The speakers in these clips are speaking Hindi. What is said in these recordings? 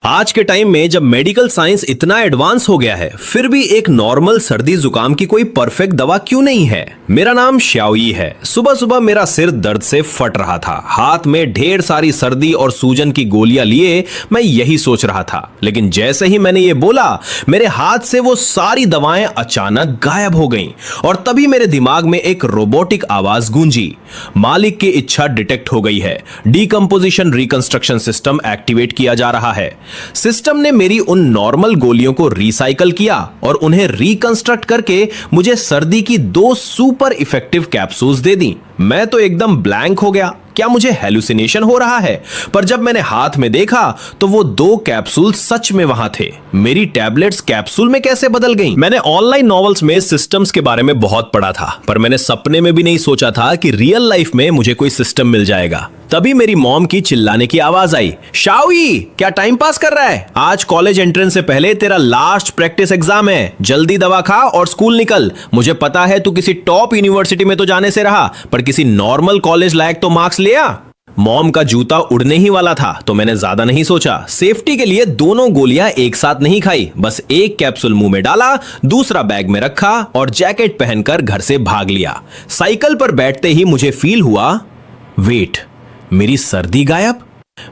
आज के टाइम में जब मेडिकल साइंस इतना एडवांस हो गया है, फिर भी एक नॉर्मल सर्दी जुकाम की कोई परफेक्ट दवा क्यों नहीं है। मेरा नाम श्याओई है। सुबह सुबह मेरा सिर दर्द से फट रहा था। हाथ में ढेर सारी सर्दी और सूजन की गोलियां लिए मैं यही सोच रहा था, लेकिन जैसे ही मैंने ये बोला, मेरे हाथ से वो सारी दवाएं अचानक गायब हो गईं और तभी मेरे दिमाग में एक रोबोटिक आवाज गूंजी। मालिक की इच्छा डिटेक्ट हो गई है। डीकंपोजिशन रिकंस्ट्रक्शन सिस्टम एक्टिवेट किया जा रहा है। सिस्टम ने मेरी उन नॉर्मल गोलियों को रिसाइकल किया और उन्हें रिकंस्ट्रक्ट करके मुझे सर्दी की 2 सुपर इफेक्टिव कैप्सूल्स दे दी। मैं तो एकदम ब्लैंक हो गया। क्या मुझे हेलुसिनेशन हो रहा है? पर जब मैंने हाथ में देखा तो वो 2 कैप्सूल सच में वहां थे। मेरी टैबलेट्स कैप्सूल में कैसे बदल गईं? मैंने ऑनलाइन नॉवेल्स में सिस्टम्स के बारे में बहुत पढ़ा था, पर मैंने सपने में भी नहीं सोचा था कि रियल लाइफ में मुझे कोई सिस्टम मिल जाएगा। तभी मेरी मॉम की चिल्लाने की आवाज आई, शाओई क्या टाइम पास कर रहा है? आज कॉलेज एंट्रेंस से पहले तेरा लास्ट प्रैक्टिस एग्जाम है। जल्दी दवा खा और स्कूल निकल। मुझे पता है तू किसी टॉप यूनिवर्सिटी में तो जाने से रहा, पर किसी नॉर्मल कॉलेज लायक तो मार्क्स लिया। मॉम का जूता उड़ने ही वाला था, तो मैंने ज्यादा नहीं सोचा। सेफ्टी के लिए दोनों गोलियां एक साथ नहीं खाई, बस एक कैप्सूल मुंह में डाला, दूसरा बैग में रखा और जैकेट पहनकर घर से भाग लिया। साइकिल पर बैठते ही मुझे फील हुआ, वेट, मेरी सर्दी गायब।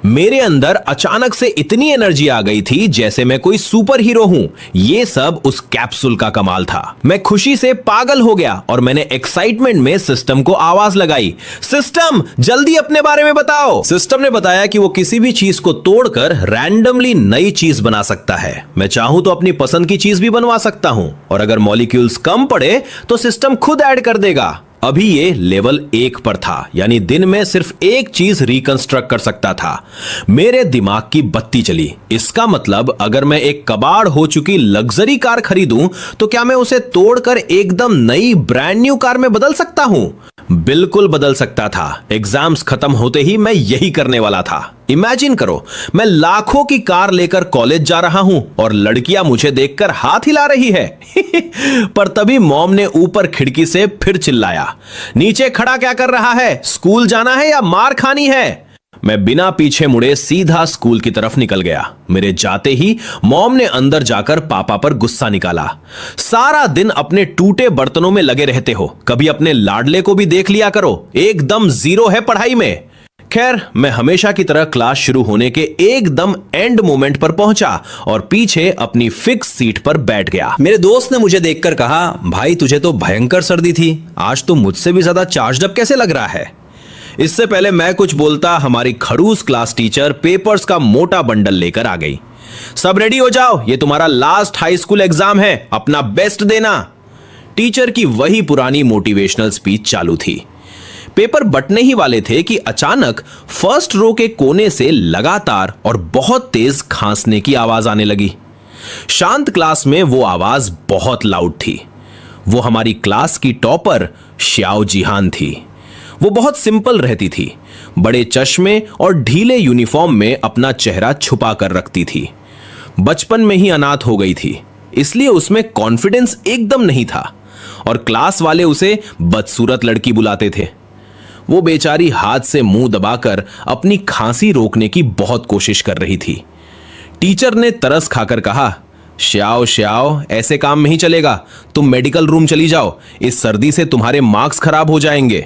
मेरे अंदर अचानक से इतनी एनर्जी आ गई थी जैसे मैं कोई सुपर हीरो हूं। ये सब उस कैप्सूल का कमाल था। मैं खुशी से पागल हो गया और मैंने एक्साइटमेंट में सिस्टम को आवाज लगाई, सिस्टम जल्दी अपने बारे में बताओ। सिस्टम ने बताया कि वो किसी भी चीज को तोड़कर रैंडमली नई चीज बना सकता है। मैं चाहूं तो अपनी पसंद की चीज भी बनवा सकता हूं, और अगर मॉलिक्यूल्स कम पड़े तो सिस्टम खुद ऐड कर देगा। अभी ये लेवल 1 पर था, यानी दिन में सिर्फ एक चीज रिकंस्ट्रक्ट कर सकता था। मेरे दिमाग की बत्ती चली। इसका मतलब अगर मैं एक कबाड़ हो चुकी लग्जरी कार खरीदूं तो क्या मैं उसे तोड़कर एकदम नई ब्रांड न्यू कार में बदल सकता हूं? बिल्कुल बदल सकता था। एग्जाम्स खत्म होते ही मैं यही करने वाला था। इमेजिन करो, मैं लाखों की कार लेकर कॉलेज जा रहा हूं और लड़कियां मुझे देखकर हाथ हिला रही है। पर तभी मॉम ने ऊपर खिड़की से फिर चिल्लाया, नीचे खड़ा क्या कर रहा है? स्कूल जाना है या मार खानी है? मैं बिना पीछे मुड़े सीधा स्कूल की तरफ निकल गया। मेरे जाते ही मॉम ने अंदर जाकर पापा पर गुस्सा निकाला। सारा दिन अपने टूटे बर्तनों में लगे रहते हो, कभी अपने लाडले को भी देख लिया करो, एकदम जीरो है पढ़ाई में। खैर, मैं हमेशा की तरह क्लास शुरू होने के एकदम एंड मोमेंट पर पहुंचा और पीछे अपनी फिक्स सीट पर बैठ गया। मेरे दोस्त ने मुझे देखकर कहा, भाई तुझे तो भयंकर सर्दी थी, आज तो मुझसे भी ज्यादा चार्ज्ड अप कैसे लग रहा है? इससे पहले मैं कुछ बोलता, हमारी खड़ूस क्लास टीचर पेपर्स का मोटा बंडल लेकर आ गई। सब रेडी हो जाओ, ये तुम्हारा लास्ट हाई स्कूल एग्जाम है, अपना बेस्ट देना। टीचर की वही पुरानी मोटिवेशनल स्पीच चालू थी। पेपर बटने ही वाले थे कि अचानक फर्स्ट रो के कोने से लगातार और बहुत तेज खांसने की आवाज आने लगी। शांत क्लास में वो आवाज बहुत लाउड थी। वो हमारी क्लास की टॉपर श्याओ जिहान थी। वो बहुत सिंपल रहती थी, बड़े चश्मे और ढीले यूनिफॉर्म में अपना चेहरा छुपा कर रखती थी। बचपन में ही अनाथ हो गई थी, इसलिए उसमें कॉन्फिडेंस एकदम नहीं था और क्लास वाले उसे बदसूरत लड़की बुलाते थे। वो बेचारी हाथ से मुंह दबाकर अपनी खांसी रोकने की बहुत कोशिश कर रही थी। टीचर ने तरस खाकर कहा, श्याओ श्याओ, ऐसे काम नहीं चलेगा, तुम मेडिकल रूम चली जाओ, इस सर्दी से तुम्हारे मार्क्स खराब हो जाएंगे।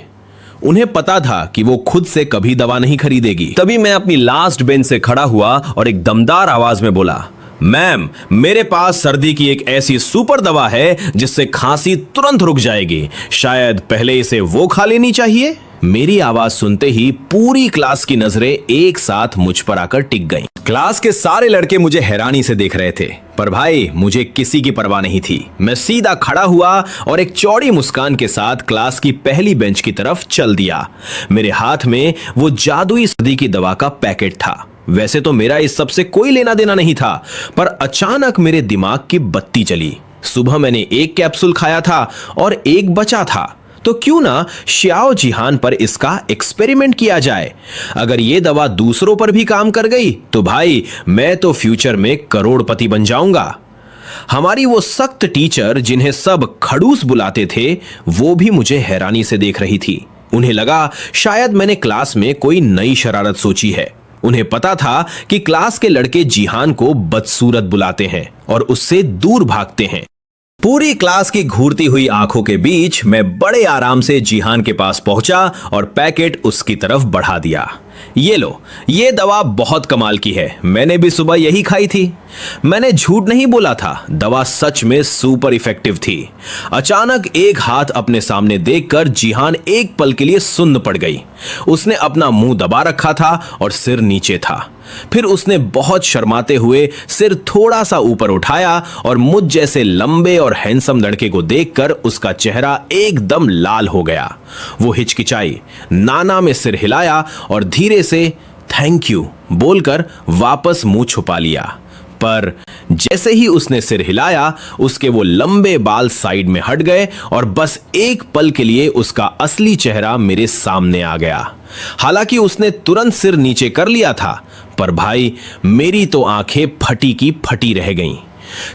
उन्हें पता था कि वो खुद से कभी दवा नहीं खरीदेगी। तभी मैं अपनी लास्ट बेंच से खड़ा हुआ और एक दमदार आवाज में बोला, मैम, मेरे पास सर्दी की एक ऐसी सुपर दवा है जिससे खांसी तुरंत रुक जाएगी। शायद पहले इसे वो खा लेनी चाहिए। मेरी आवाज सुनते ही पूरी क्लास की नजरें एक साथ मुझ पर आकर टिक गईं। क्लास के सारे लड़के मुझे हैरानी से देख रहे थे, पर भाई मुझे किसी की परवाह नहीं थी। मैं सीधा खड़ा हुआ और एक चौड़ी मुस्कान के साथ क्लास की पहली बेंच की तरफ चल दिया। मेरे हाथ में वो जादुई सर्दी की दवा का पैकेट था। वैसे तो मेरा इस सब से कोई लेना देना नहीं था, पर अचानक मेरे दिमाग की बत्ती चली। सुबह मैंने एक कैप्सूल खाया था और एक बचा था, तो क्यों ना श्याओ जिहान पर इसका एक्सपेरिमेंट किया जाए। अगर ये दवा दूसरों पर भी काम कर गई तो भाई मैं तो फ्यूचर में करोड़पति बन जाऊंगा। हमारी वो सख्त टीचर जिन्हें सब खड़ूस बुलाते थे, वो भी मुझे हैरानी से देख रही थी। उन्हें लगा शायद मैंने क्लास में कोई नई शरारत सोची है। उन्हें पता था कि क्लास के लड़के जिहान को बदसूरत बुलाते हैं और उससे दूर भागते हैं। पूरी क्लास की घूरती हुई आंखों के बीच मैं बड़े आराम से जिहान के पास पहुंचा और पैकेट उसकी तरफ बढ़ा दिया। ये लो, ये दवा बहुत कमाल की है, मैंने भी सुबह यही खाई थी। मैंने झूठ नहीं बोला था, दवा सच में सुपर इफेक्टिव थी। अचानक एक हाथ अपने सामने देखकर जिहान एक पल के लिए सुन्न पड़ गई। उसने अपना मुंह दबा रखा था और सिर नीचे था। फिर उसने बहुत शर्माते हुए सिर थोड़ा सा ऊपर उठाया और मुझ जैसे लंबे और हैंडसम लड़के को देखकर उसका चेहरा एकदम लाल हो गया। वो हिचकिचाई, नाना में सिर हिलाया और धीरे से थैंक यू बोलकर वापस मुंह छुपा लिया। पर जैसे ही उसने सिर हिलाया, उसके वो लंबे बाल साइड में हट गए और बस एक पल के लिए उसका असली चेहरा मेरे सामने आ गया। हालांकि उसने तुरंत सिर नीचे कर लिया था, पर भाई मेरी तो आंखें फटी की फटी रह गईं।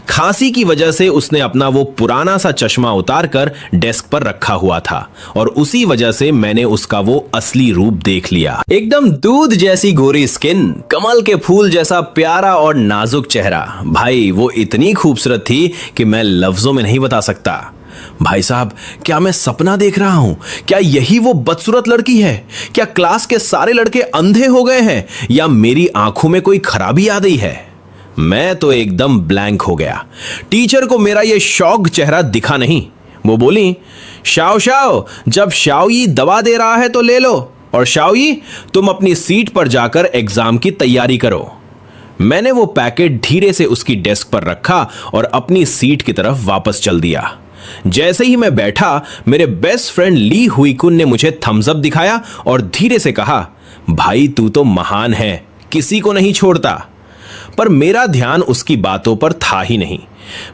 खांसी की वजह से उसने अपना वो पुराना सा चश्मा उतारकर डेस्क पर रखा हुआ था और उसी वजह से मैंने उसका वो असली रूप देख लिया। एकदम दूध जैसी गोरी स्किन, कमल के फूल जैसा प्यारा और नाजुक चेहरा। भाई वो इतनी खूबसूरत थी कि मैं लफ्जों में नहीं बता सकता। भाई साहब, क्या मैं सपना देख रहा हूं? क्या यही वो बदसूरत लड़की है? क्या क्लास के सारे लड़के अंधे हो गए हैं या मेरी आंखों में कोई खराबी आ गई है? मैं तो एकदम ब्लैंक हो गया। टीचर को मेरा ये शौक चेहरा दिखा नहीं। वो बोली, शाओ शाओ, जब शाओई दवा दे रहा है तो ले लो, और शाओई तुम अपनी सीट पर जाकर एग्जाम की तैयारी करो। मैंने वो पैकेट धीरे से उसकी डेस्क पर रखा और अपनी सीट की तरफ वापस चल दिया। जैसे ही मैं बैठा, मेरे बेस्ट फ्रेंड ली हुईकुन ने मुझे थम्स अप दिखाया और धीरे से कहा, भाई तू तो महान है, किसी को नहीं छोड़ता। पर मेरा ध्यान उसकी बातों पर था ही नहीं।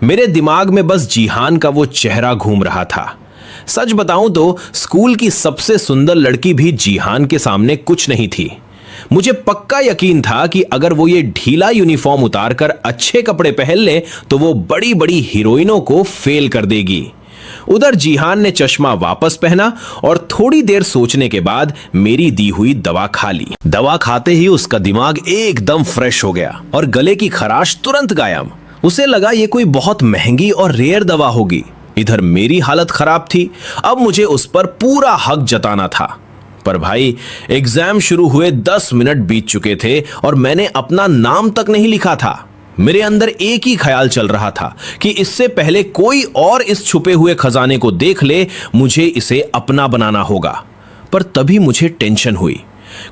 मेरे दिमाग में बस जिहान का वो चेहरा घूम रहा था। सच बताऊं तो स्कूल की सबसे सुंदर लड़की भी जिहान के सामने कुछ नहीं थी। मुझे पक्का यकीन था कि अगर वो ये ढीला यूनिफॉर्म उतारकर अच्छे कपड़े पहन ले तो वो बड़ी बड़ी हीरोइनों को फेल कर देगी। उधर जिहान ने चश्मा वापस पहना और थोड़ी देर सोचने के बाद मेरी दी हुई दवा खा ली। दवा खाते ही उसका दिमाग एकदम फ्रेश हो गया और गले की खराश तुरंत गायब। उसे लगा ये कोई बहुत महंगी और रेयर दवा होगी। इधर मेरी हालत खराब थी, अब मुझे उस पर पूरा हक जताना था। पर भाई एग्जाम शुरू हुए 10 मिनट बीत चुके थे और मैंने अपना नाम तक नहीं लिखा था। मेरे अंदर एक ही ख्याल चल रहा था कि इससे पहले कोई और इस छुपे हुए खजाने को देख ले, मुझे इसे अपना बनाना होगा। पर तभी मुझे टेंशन हुई।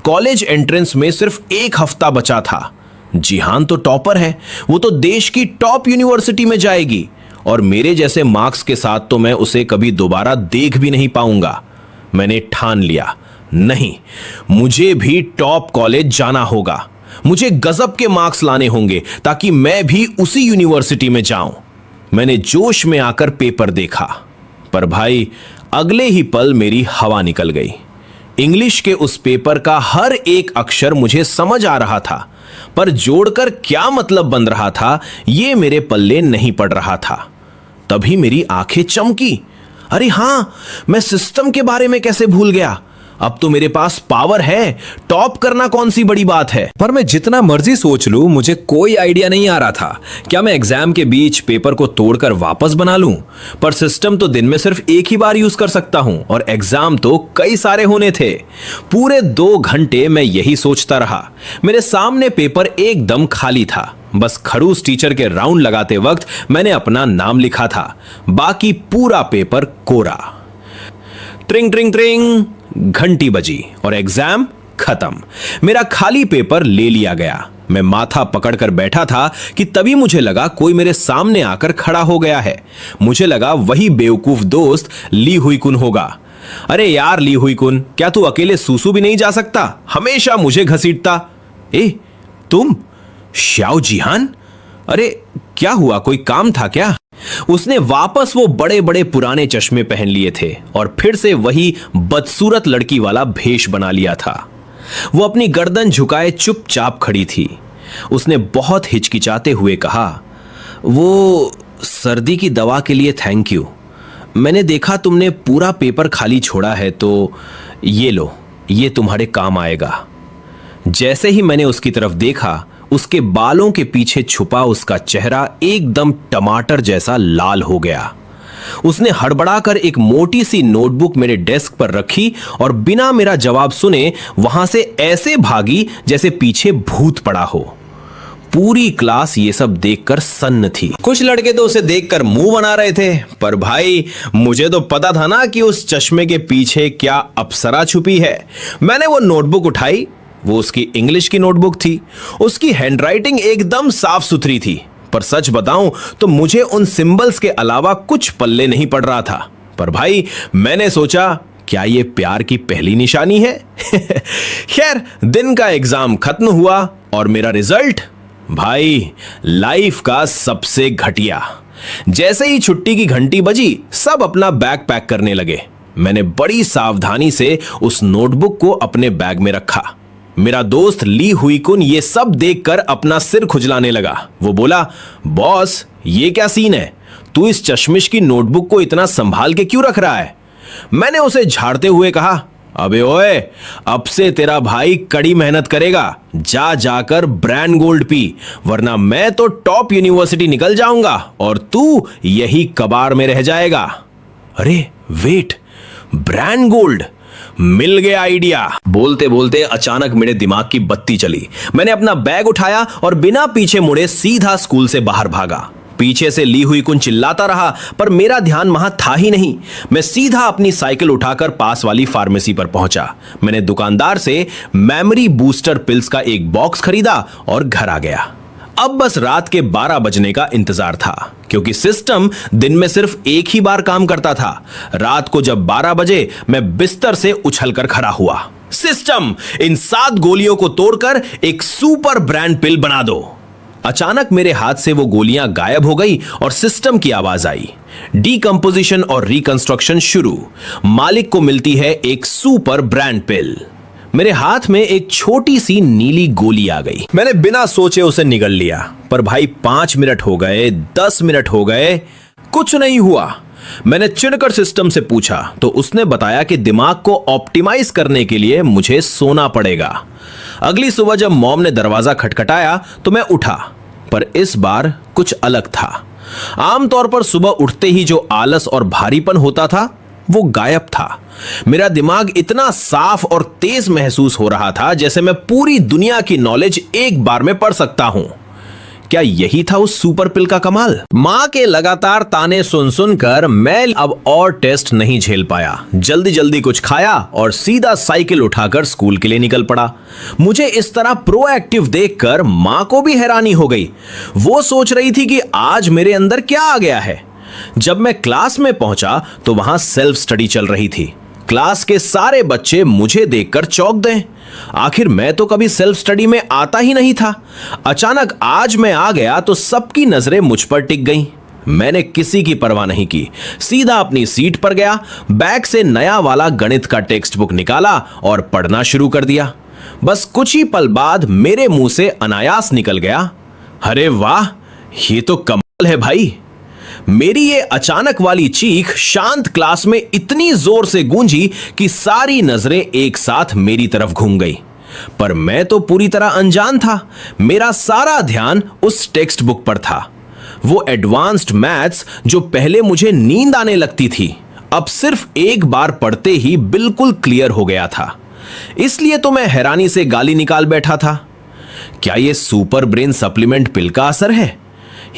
कॉलेज एंट्रेंस में सिर्फ 1 हफ्ता बचा था। जिहान तो टॉपर है, वो तो देश की टॉप यूनिवर्सिटी में जाएगी और मेरे जैसे मार्क्स के साथ तो मैं उसे कभी दोबारा देख भी नहीं पाऊंगा। मैंने ठान लिया, नहीं, मुझे भी टॉप कॉलेज जाना होगा। मुझे गजब के मार्क्स लाने होंगे ताकि मैं भी उसी यूनिवर्सिटी में जाऊं। मैंने जोश में आकर पेपर देखा, पर भाई अगले ही पल मेरी हवा निकल गई। इंग्लिश के उस पेपर का हर एक अक्षर मुझे समझ आ रहा था, पर जोड़कर क्या मतलब बन रहा था यह मेरे पल्ले नहीं पड़ रहा था। तभी मेरी आंखें चमकी। अरे हां, मैं सिस्टम के बारे में कैसे भूल गया? अब तो मेरे पास पावर है, टॉप करना कौन सी बड़ी बात है। पर मैं जितना मर्जी सोच लूं, मुझे कोई आइडिया नहीं आ रहा था। क्या मैं एग्जाम के बीच पेपर को तोड़कर वापस बना लूं? पर सिस्टम तो दिन में सिर्फ एक ही बार यूज कर सकता हूं और एग्जाम तो कई सारे होने थे। पूरे 2 घंटे मैं यही सोचता रहा। मेरे सामने पेपर एकदम खाली था। बस खड़ूस टीचर के राउंड लगाते वक्त मैंने अपना नाम लिखा था, बाकी पूरा पेपर कोरा। ट्रिंग ट्रिंग ट्रिंग, घंटी बजी और एग्जाम खत्म। मेरा खाली पेपर ले लिया गया। मैं माथा पकड़कर बैठा था कि तभी मुझे लगा कोई मेरे सामने आकर खड़ा हो गया है। मुझे लगा वही बेवकूफ दोस्त ली हुईकुन होगा। अरे यार ली हुईकुन, क्या तू अकेले सूसू भी नहीं जा सकता? हमेशा मुझे घसीटता। ए तुम श्याओ जिहान? अरे क्या हुआ, कोई काम था क्या? उसने वापस वो बड़े बड़े पुराने चश्मे पहन लिए थे और फिर से वही बदसूरत लड़की वाला भेष बना लिया था। वो अपनी गर्दन झुकाए चुपचाप खड़ी थी। उसने बहुत हिचकिचाते हुए कहा, वो सर्दी की दवा के लिए थैंक यू। मैंने देखा तुमने पूरा पेपर खाली छोड़ा है तो ये लो, ये तुम्हारे काम आएगा। जैसे ही मैंने उसकी तरफ देखा, उसके बालों के पीछे छुपा उसका चेहरा एकदम टमाटर जैसा लाल हो गया। उसने हड़बड़ाकर एक मोटी सी नोटबुक मेरे डेस्क पर रखी और बिना मेरा जवाब सुने वहां से ऐसे भागी जैसे पीछे भूत पड़ा हो। पूरी क्लास ये सब देखकर सन्न थी। कुछ लड़के तो उसे देखकर मुंह बना रहे थे, पर भाई मुझे तो पता था ना कि उस चश्मे के पीछे क्या अप्सरा छुपी है। मैंने वो नोटबुक उठाई। वो उसकी इंग्लिश की नोटबुक थी। उसकी हैंडराइटिंग एकदम साफ सुथरी थी, पर सच बताऊं तो मुझे उन सिंबल्स के अलावा कुछ पल्ले नहीं पड़ रहा था। पर भाई मैंने सोचा, क्या ये प्यार की पहली निशानी है? खैर, दिन का एग्जाम खत्म हुआ और मेरा रिजल्ट, भाई लाइफ का सबसे घटिया। जैसे ही छुट्टी की घंटी बजी, सब अपना बैग पैक करने लगे। मैंने बड़ी सावधानी से उस नोटबुक को अपने बैग में रखा। मेरा दोस्त ली हुई कुन ये सब देखकर अपना सिर खुजलाने लगा। वो बोला, बॉस ये क्या सीन है? तू इस चश्मिश की नोटबुक को इतना संभाल के क्यों रख रहा है? मैंने उसे झाड़ते हुए कहा, अबे ओए, अब से तेरा भाई कड़ी मेहनत करेगा। जा जाकर ब्रांड गोल्ड पी, वरना मैं तो टॉप यूनिवर्सिटी निकल जाऊंगा और तू यही कबाड़ में रह जाएगा। अरे वेट, ब्रांड गोल्ड, मिल गया आइडिया। बोलते बोलते अचानक मेरे दिमाग की बत्ती चली। मैंने अपना बैग उठाया और बिना पीछे मुड़े सीधा स्कूल से बाहर भागा। पीछे से ली हुई कुन चिल्लाता रहा, पर मेरा ध्यान वहां था ही नहीं। मैं सीधा अपनी साइकिल उठाकर पास वाली फार्मेसी पर पहुंचा। मैंने दुकानदार से मेमोरी बूस्टर पिल्स का एक बॉक्स खरीदा और घर आ गया। अब बस रात के 12 बजने का इंतजार था, क्योंकि सिस्टम दिन में सिर्फ एक ही बार काम करता था। रात को जब 12 बजे, मैं बिस्तर से उछलकर खड़ा हुआ। सिस्टम, इन 7 गोलियों को तोड़कर एक सुपर ब्रांड पिल बना दो। अचानक मेरे हाथ से वो गोलियां गायब हो गई और सिस्टम की आवाज आई। डीकंपोजिशन और रिकंस्ट्रक्शन शुरू। मालिक को मिलती है एक सुपर ब्रांड पिल। मेरे हाथ में एक छोटी सी नीली गोली आ गई। मैंने बिना सोचे उसे निगल लिया। पर भाई 5 मिनट हो गए, 10 मिनट हो गए, कुछ नहीं हुआ। मैंने चिढ़कर सिस्टम से पूछा तो उसने बताया कि दिमाग को ऑप्टिमाइज करने के लिए मुझे सोना पड़ेगा। अगली सुबह जब मॉम ने दरवाजा खटखटाया तो मैं उठा, पर इस बार कुछ अलग था। आमतौर पर सुबह उठते ही जो आलस और भारीपन होता था वो गायब था। मेरा दिमाग इतना साफ और तेज महसूस हो रहा था जैसे मैं पूरी दुनिया की नॉलेज एक बार में पढ़ सकता हूं। क्या यही था उस सुपर पिल का कमाल? मां के लगातार ताने सुन सुनकर मैं अब और टेस्ट नहीं झेल पाया। जल्दी जल्दी कुछ खाया और सीधा साइकिल उठाकर स्कूल के लिए निकल पड़ा। मुझे इस तरह प्रोएक्टिव देखकर मां को भी हैरानी हो गई। वो सोच रही थी कि आज मेरे अंदर क्या आ गया है। जब मैं क्लास में पहुंचा तो वहां सेल्फ स्टडी चल रही थी। क्लास के सारे बच्चे मुझे देखकर चौंक गए। आखिर मैं तो कभी सेल्फ स्टडी में आता ही नहीं था। अचानक आज मैं आ गया तो सबकी नजरें मुझ पर टिक गईं। मैंने किसी की परवाह नहीं की, सीधा अपनी सीट पर गया, बैग से नया वाला गणित का टेक्स्ट बुक निकाला और पढ़ना शुरू कर दिया। बस कुछ ही पल बाद मेरे मुंह से अनायास निकल गया, अरे वाह, ये तो कमाल है भाई। मेरी ये अचानक वाली चीख शांत क्लास में इतनी जोर से गूंजी कि सारी नजरें एक साथ मेरी तरफ घूम गई। पर मैं तो पूरी तरह अनजान था। मेरा सारा ध्यान उस टेक्स्ट बुक पर था। वो एडवांस्ड मैथ्स जो पहले मुझे नींद आने लगती थी, अब सिर्फ एक बार पढ़ते ही बिल्कुल क्लियर हो गया था। इसलिए तो मैं हैरानी से गाली निकाल बैठा था। क्या ये सुपर ब्रेन सप्लीमेंट पिल का असर है?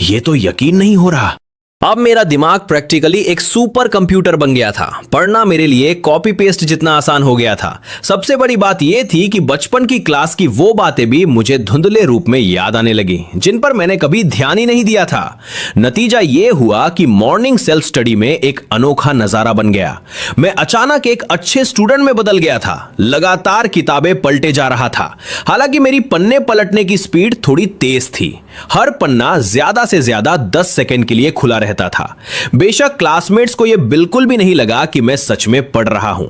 ये तो यकीन नहीं हो रहा। अब मेरा दिमाग प्रैक्टिकली एक सुपर कंप्यूटर बन गया था। पढ़ना मेरे लिए कॉपी पेस्ट जितना आसान हो गया था। सबसे बड़ी बात यह थी कि बचपन की क्लास की वो बातें भी मुझे धुंधले रूप में याद आने लगी, जिन पर मैंने कभी ध्यान ही नहीं दिया था। नतीजा यह हुआ कि मॉर्निंग सेल्फ स्टडी में एक अनोखा नजारा बन गया। मैं अचानक एक अच्छे स्टूडेंट में बदल गया था। लगातार किताबें पलटे जा रहा था। हालांकि मेरी पन्ने पलटने की स्पीड थोड़ी तेज थी। हर पन्ना ज्यादा से ज्यादा 10 सेकंड के लिए खुला रहता था। बेशक क्लासमेट्स को यह बिल्कुल भी नहीं लगा कि मैं सच में पढ़ रहा हूं।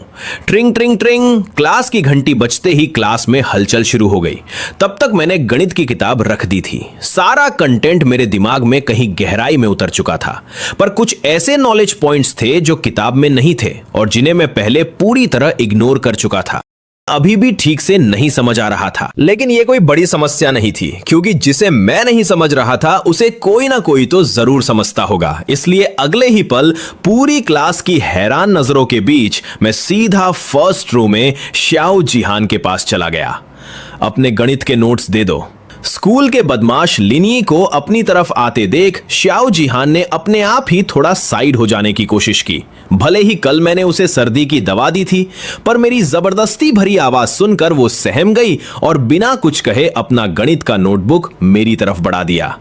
ट्रिंग ट्रिंग ट्रिंग, क्लास की घंटी बजते ही क्लास में हलचल शुरू हो गई। तब तक मैंने गणित की किताब रख दी थी। सारा कंटेंट मेरे दिमाग में कहीं गहराई में उतर चुका था, पर कुछ ऐसे नॉलेज पॉइंट्स थे जो किताब में नहीं थे और जिन्हें मैं पहले पूरी तरह इग्नोर कर चुका था। अभी भी ठीक से नहीं समझ आ रहा था, लेकिन ये कोई बड़ी समस्या नहीं थी क्योंकि जिसे मैं नहीं समझ रहा था उसे कोई ना कोई तो जरूर समझता होगा। इसलिए अगले ही पल पूरी क्लास की हैरान नजरों के बीच मैं सीधा फर्स्ट रो में श्याओ जिहान के पास चला गया। अपने गणित के नोट्स दे दो। स्कूल के बदमाश लिनी को अपनी तरफ आते देख श्याओ जिहान ने अपने आप ही थोड़ा साइड हो जाने की कोशिश की। भले ही कल मैंने उसे सर्दी की दवा दी थी, पर मेरी जबरदस्ती भरी आवाज सुनकर वो सहम गई और बिना कुछ कहे अपना गणित का नोटबुक मेरी तरफ बढ़ा दिया।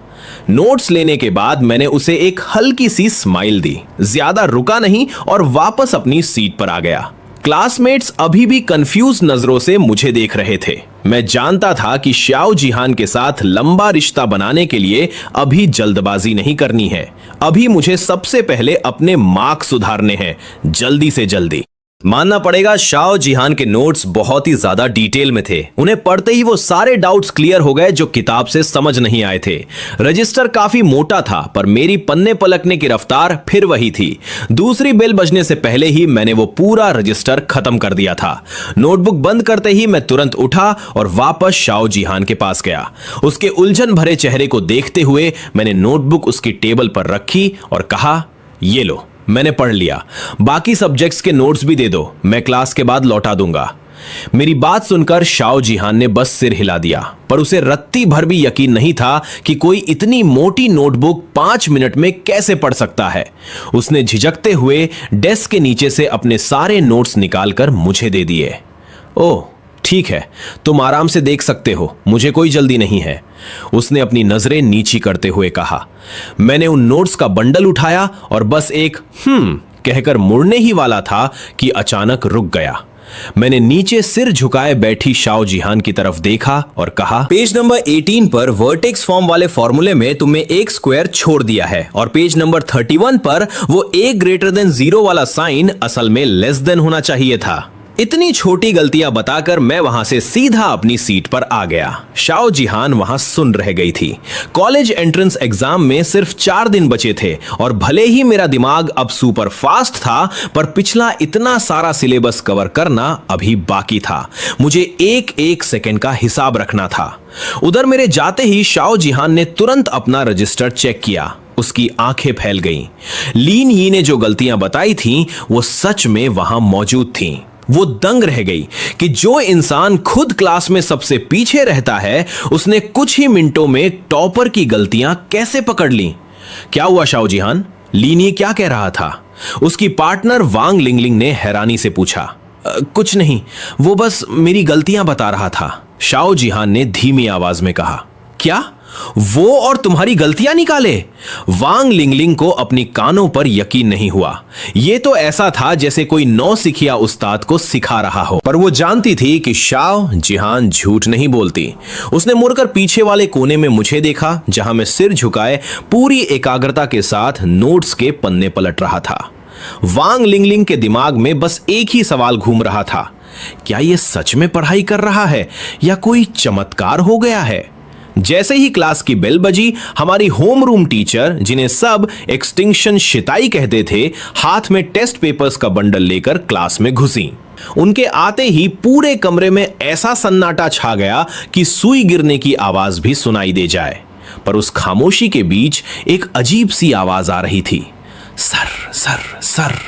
नोट्स लेने के बाद मैंने उसे एक हल्की सी स्माइल दी, ज्यादा रुका नहीं और वापस अपनी सीट पर आ गया। क्लासमेट्स अभी भी कंफ्यूज नजरों से मुझे देख रहे थे। मैं जानता था कि श्याओ जिहान के साथ लंबा रिश्ता बनाने के लिए अभी जल्दबाजी नहीं करनी है। अभी मुझे सबसे पहले अपने मार्क्स सुधारने हैं, जल्दी से जल्दी। मानना पड़ेगा श्याओ जिहान के नोट्स बहुत ही ज्यादा डिटेल में थे। उन्हें पढ़ते ही वो सारे डाउट्स क्लियर हो गए जो किताब से समझ नहीं आए थे। रजिस्टर काफी मोटा था, पर मेरी पन्ने पलटने की रफ्तार फिर वही थी। दूसरी बेल बजने से पहले ही मैंने वो पूरा रजिस्टर खत्म कर दिया था। नोटबुक बंद करते ही मैं तुरंत उठा और वापस श्याओ जिहान के पास गया। उसके उलझन भरे चेहरे को देखते हुए मैंने नोटबुक उसकी टेबल पर रखी और कहा, ये लो, मैंने पढ़ लिया। बाकी सब्जेक्ट्स के नोट्स भी दे दो, मैं क्लास के बाद लौटा दूंगा। मेरी बात सुनकर श्याओ जिहान ने बस सिर हिला दिया, पर उसे रत्ती भर भी यकीन नहीं था कि कोई इतनी मोटी नोटबुक 5 मिनट में कैसे पढ़ सकता है। उसने झिझकते हुए डेस्क के नीचे से अपने सारे नोट्स निकालकर मुझे दे दिए। ओह ठीक है, तुम आराम से देख सकते हो, मुझे कोई जल्दी नहीं है, उसने अपनी नजरें नीची करते हुए कहा। मैंने उन नोट्स का बंडल उठाया और बस एक कहकर मुड़ने ही वाला था कि अचानक रुक गया। मैंने नीचे सिर झुकाए बैठी श्याओ जिहान की तरफ देखा और कहा, पेज नंबर 18 पर वर्टेक्स फॉर्म वाले फॉर्मूले में तुमने एक स्क्वायर छोड़ दिया है और पेज नंबर 31 पर वो a ग्रेटर देन 0 वाला साइन असल में लेस देन होना चाहिए था। इतनी छोटी गलतियां बताकर मैं वहां से सीधा अपनी सीट पर आ गया। श्याओ जिहान वहां सुन रह गई थी। कॉलेज एंट्रेंस एग्जाम में सिर्फ 4 दिन बचे थे और भले ही मेरा दिमाग अब सुपर फास्ट था, पर पिछला इतना सारा सिलेबस कवर करना अभी बाकी था। मुझे एक एक सेकंड का हिसाब रखना था। उधर मेरे जाते ही श्याओ जिहान ने तुरंत अपना रजिस्टर चेक किया। उसकी आंखें फैल गईं। लीन ही ने जो गलतियां बताई थीं, वो सच में वहां मौजूद थीं। वो दंग रह गई कि जो इंसान खुद क्लास में सबसे पीछे रहता है, उसने कुछ ही मिनटों में टॉपर की गलतियां कैसे पकड़ ली। क्या हुआ श्याओ जिहान? लीनी क्या कह रहा था? उसकी पार्टनर वांग लिंगलिंग ने हैरानी से पूछा। कुछ नहीं, वो बस मेरी गलतियां बता रहा था, श्याओ जिहान ने धीमी आवाज में कहा। क्या? वो और तुम्हारी गलतियां निकाले? वांग लिंगलिंग को अपनी कानों पर यकीन नहीं हुआ। यह तो ऐसा था जैसे कोई नौसिखिया उस्ताद को सिखा रहा हो, पर वो जानती थी कि श्याओ जिहान झूठ नहीं बोलती। उसने मुड़कर पीछे वाले कोने में मुझे देखा, जहां मैं सिर झुकाए पूरी एकाग्रता के साथ नोट्स के पन्ने पलट रहा था। वांग लिंगलिंग के दिमाग में बस एक ही सवाल घूम रहा था, क्या यह सच में पढ़ाई कर रहा है या कोई चमत्कार हो गया है? जैसे ही क्लास की बेल बजी, हमारी होम रूम टीचर, जिन्हें सब एक्सटिंक्शन शिताई कहते थे, हाथ में टेस्ट पेपर्स का बंडल लेकर क्लास में घुसी। उनके आते ही पूरे कमरे में ऐसा सन्नाटा छा गया कि सुई गिरने की आवाज भी सुनाई दे जाए। पर उस खामोशी के बीच एक अजीब सी आवाज आ रही थी, सर सर सर।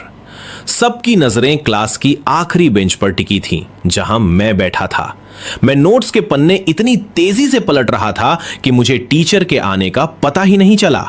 सबकी नजरें क्लास की आखिरी बेंच पर टिकी थीं, जहां मैं बैठा था। मैं नोट्स के पन्ने इतनी तेजी से पलट रहा था कि मुझे टीचर के आने का पता ही नहीं चला।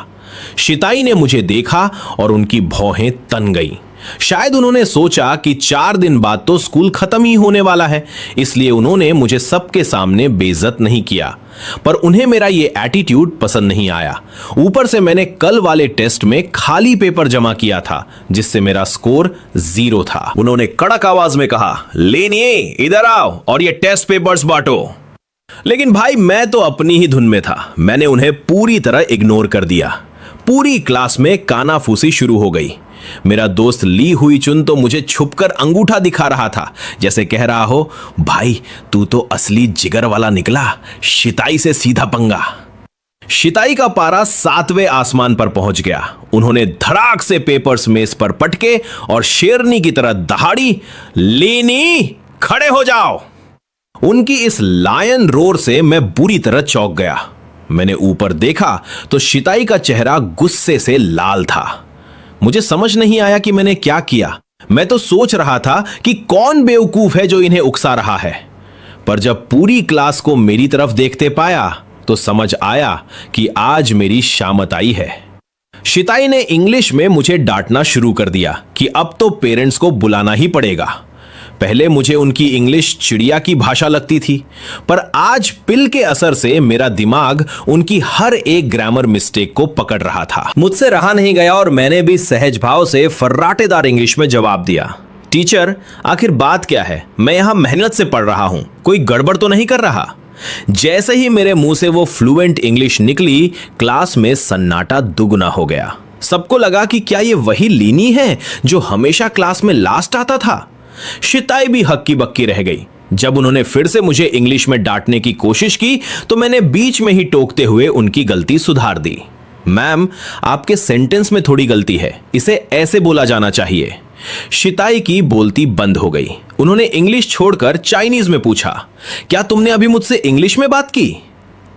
शिताई ने मुझे देखा और उनकी भौहें तन गईं। शायद उन्होंने सोचा कि 4 दिन बाद तो स्कूल खत्म ही होने वाला है, इसलिए उन्होंने मुझे सबके सामने बेइज्जत नहीं किया। पर उन्हें मेरा ये एटीट्यूड पसंद नहीं आया। ऊपर से मैंने कल वाले टेस्ट में खाली पेपर जमा किया था, जिससे मेरा स्कोर 0 था। उन्होंने कड़क आवाज में कहा, लेनिए इधर आओ और ये टेस्ट पेपर्स बांटो। लेकिन भाई मैं तो अपनी ही धुन में था। मैंने उन्हें पूरी तरह इग्नोर कर दिया। पूरी क्लास में कानाफूसी शुरू हो गई। मेरा दोस्त ली हुई चुन तो मुझे छुपकर अंगूठा दिखा रहा था, जैसे कह रहा हो, भाई तू तो असली जिगर वाला निकला, शिताई से सीधा पंगा। शिताई का पारा 7वें आसमान पर पहुंच गया। उन्होंने धड़ाक से पेपर्स मेज पर पटके और शेरनी की तरह दहाड़ी, लेनी खड़े हो जाओ। उनकी इस लायन रोर से मैं बुरी तरह चौंक गया। मैंने ऊपर देखा तो शिताई का चेहरा गुस्से से लाल था। मुझे समझ नहीं आया कि मैंने क्या किया। मैं तो सोच रहा था कि कौन बेवकूफ है जो इन्हें उकसा रहा है, पर जब पूरी क्लास को मेरी तरफ देखते पाया तो समझ आया कि आज मेरी शामत आई है। शिताई ने इंग्लिश में मुझे डांटना शुरू कर दिया कि अब तो पेरेंट्स को बुलाना ही पड़ेगा। पहले मुझे उनकी इंग्लिश चिड़िया की भाषा लगती थी, पर आज पिल के असर से मेरा दिमाग उनकी हर एक ग्रामर मिस्टेक को पकड़ रहा था। मुझसे रहा नहीं गया और मैंने भी सहज भाव से फर्राटेदार इंग्लिश में जवाब दिया, टीचर आखिर बात क्या है? मैं यहां मेहनत से पढ़ रहा हूं, कोई गड़बड़ तो नहीं कर रहा। जैसे ही मेरे मुंह से वो फ्लुएंट इंग्लिश निकली, क्लास में सन्नाटा दुगना हो गया। सबको लगा कि क्या ये वही लीनी है जो हमेशा क्लास में लास्ट आता था। शिताई भी हक्की बक्की रह गई। जब उन्होंने फिर से मुझे इंग्लिश में डांटने की कोशिश की तो मैंने बीच में ही टोकते हुए उनकी गलती सुधार दी। मैम, आपके सेंटेंस में थोड़ी गलती है, इसे ऐसे बोला जाना चाहिए। शिताई की बोलती बंद हो गई। उन्होंने इंग्लिश छोड़कर चाइनीज में पूछा, क्या तुमने अभी मुझसे इंग्लिश में बात की?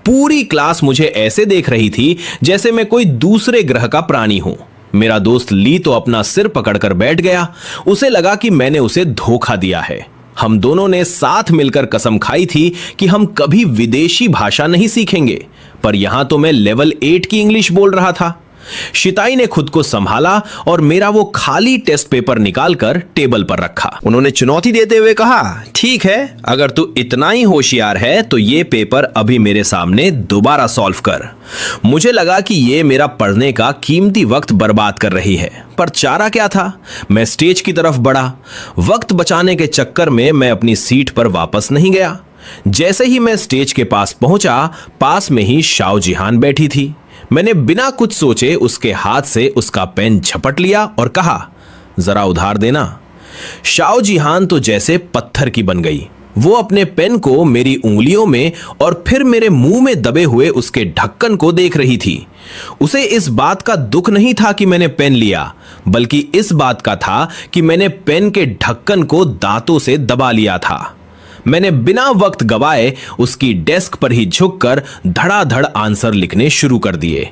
पूरी क्लास मुझे ऐसे देख रही थी जैसे मैं कोई दूसरे ग्रह का प्राणी हूं। मेरा दोस्त ली तो अपना सिर पकड़कर बैठ गया। उसे लगा कि मैंने उसे धोखा दिया है। हम दोनों ने साथ मिलकर कसम खाई थी कि हम कभी विदेशी भाषा नहीं सीखेंगे, पर यहां तो मैं लेवल 8 की इंग्लिश बोल रहा था। शिताई ने खुद को संभाला और मेरा वो खाली टेस्ट पेपर निकालकर टेबल पर रखा। उन्होंने चुनौती देते हुए कहा, ठीक है, अगर तू इतना ही होशियार है तो ये पेपर अभी मेरे सामने दोबारा सॉल्व कर। मुझे लगा कि ये मेरा पढ़ने का कीमती वक्त बर्बाद कर रही है, पर चारा क्या था। मैं स्टेज की तरफ बढ़ा। वक्त बचाने के चक्कर में मैं अपनी सीट पर वापस नहीं गया। जैसे ही मैं स्टेज के पास पहुंचा, पास में ही शाओ जिहान बैठी थी। मैंने बिना कुछ सोचे उसके हाथ से उसका पेन झपट लिया और कहा, जरा उधार देना। शाओ जिहान तो जैसे पत्थर की बन गई। वो अपने पेन को मेरी उंगलियों में और फिर मेरे मुंह में दबे हुए उसके ढक्कन को देख रही थी। उसे इस बात का दुख नहीं था कि मैंने पेन लिया, बल्कि इस बात का था कि मैंने पेन के ढक्कन को दांतों से दबा लिया था। मैंने बिना वक्त गवाए उसकी डेस्क पर ही झुककर धड़ाधड़ आंसर लिखने शुरू कर दिए।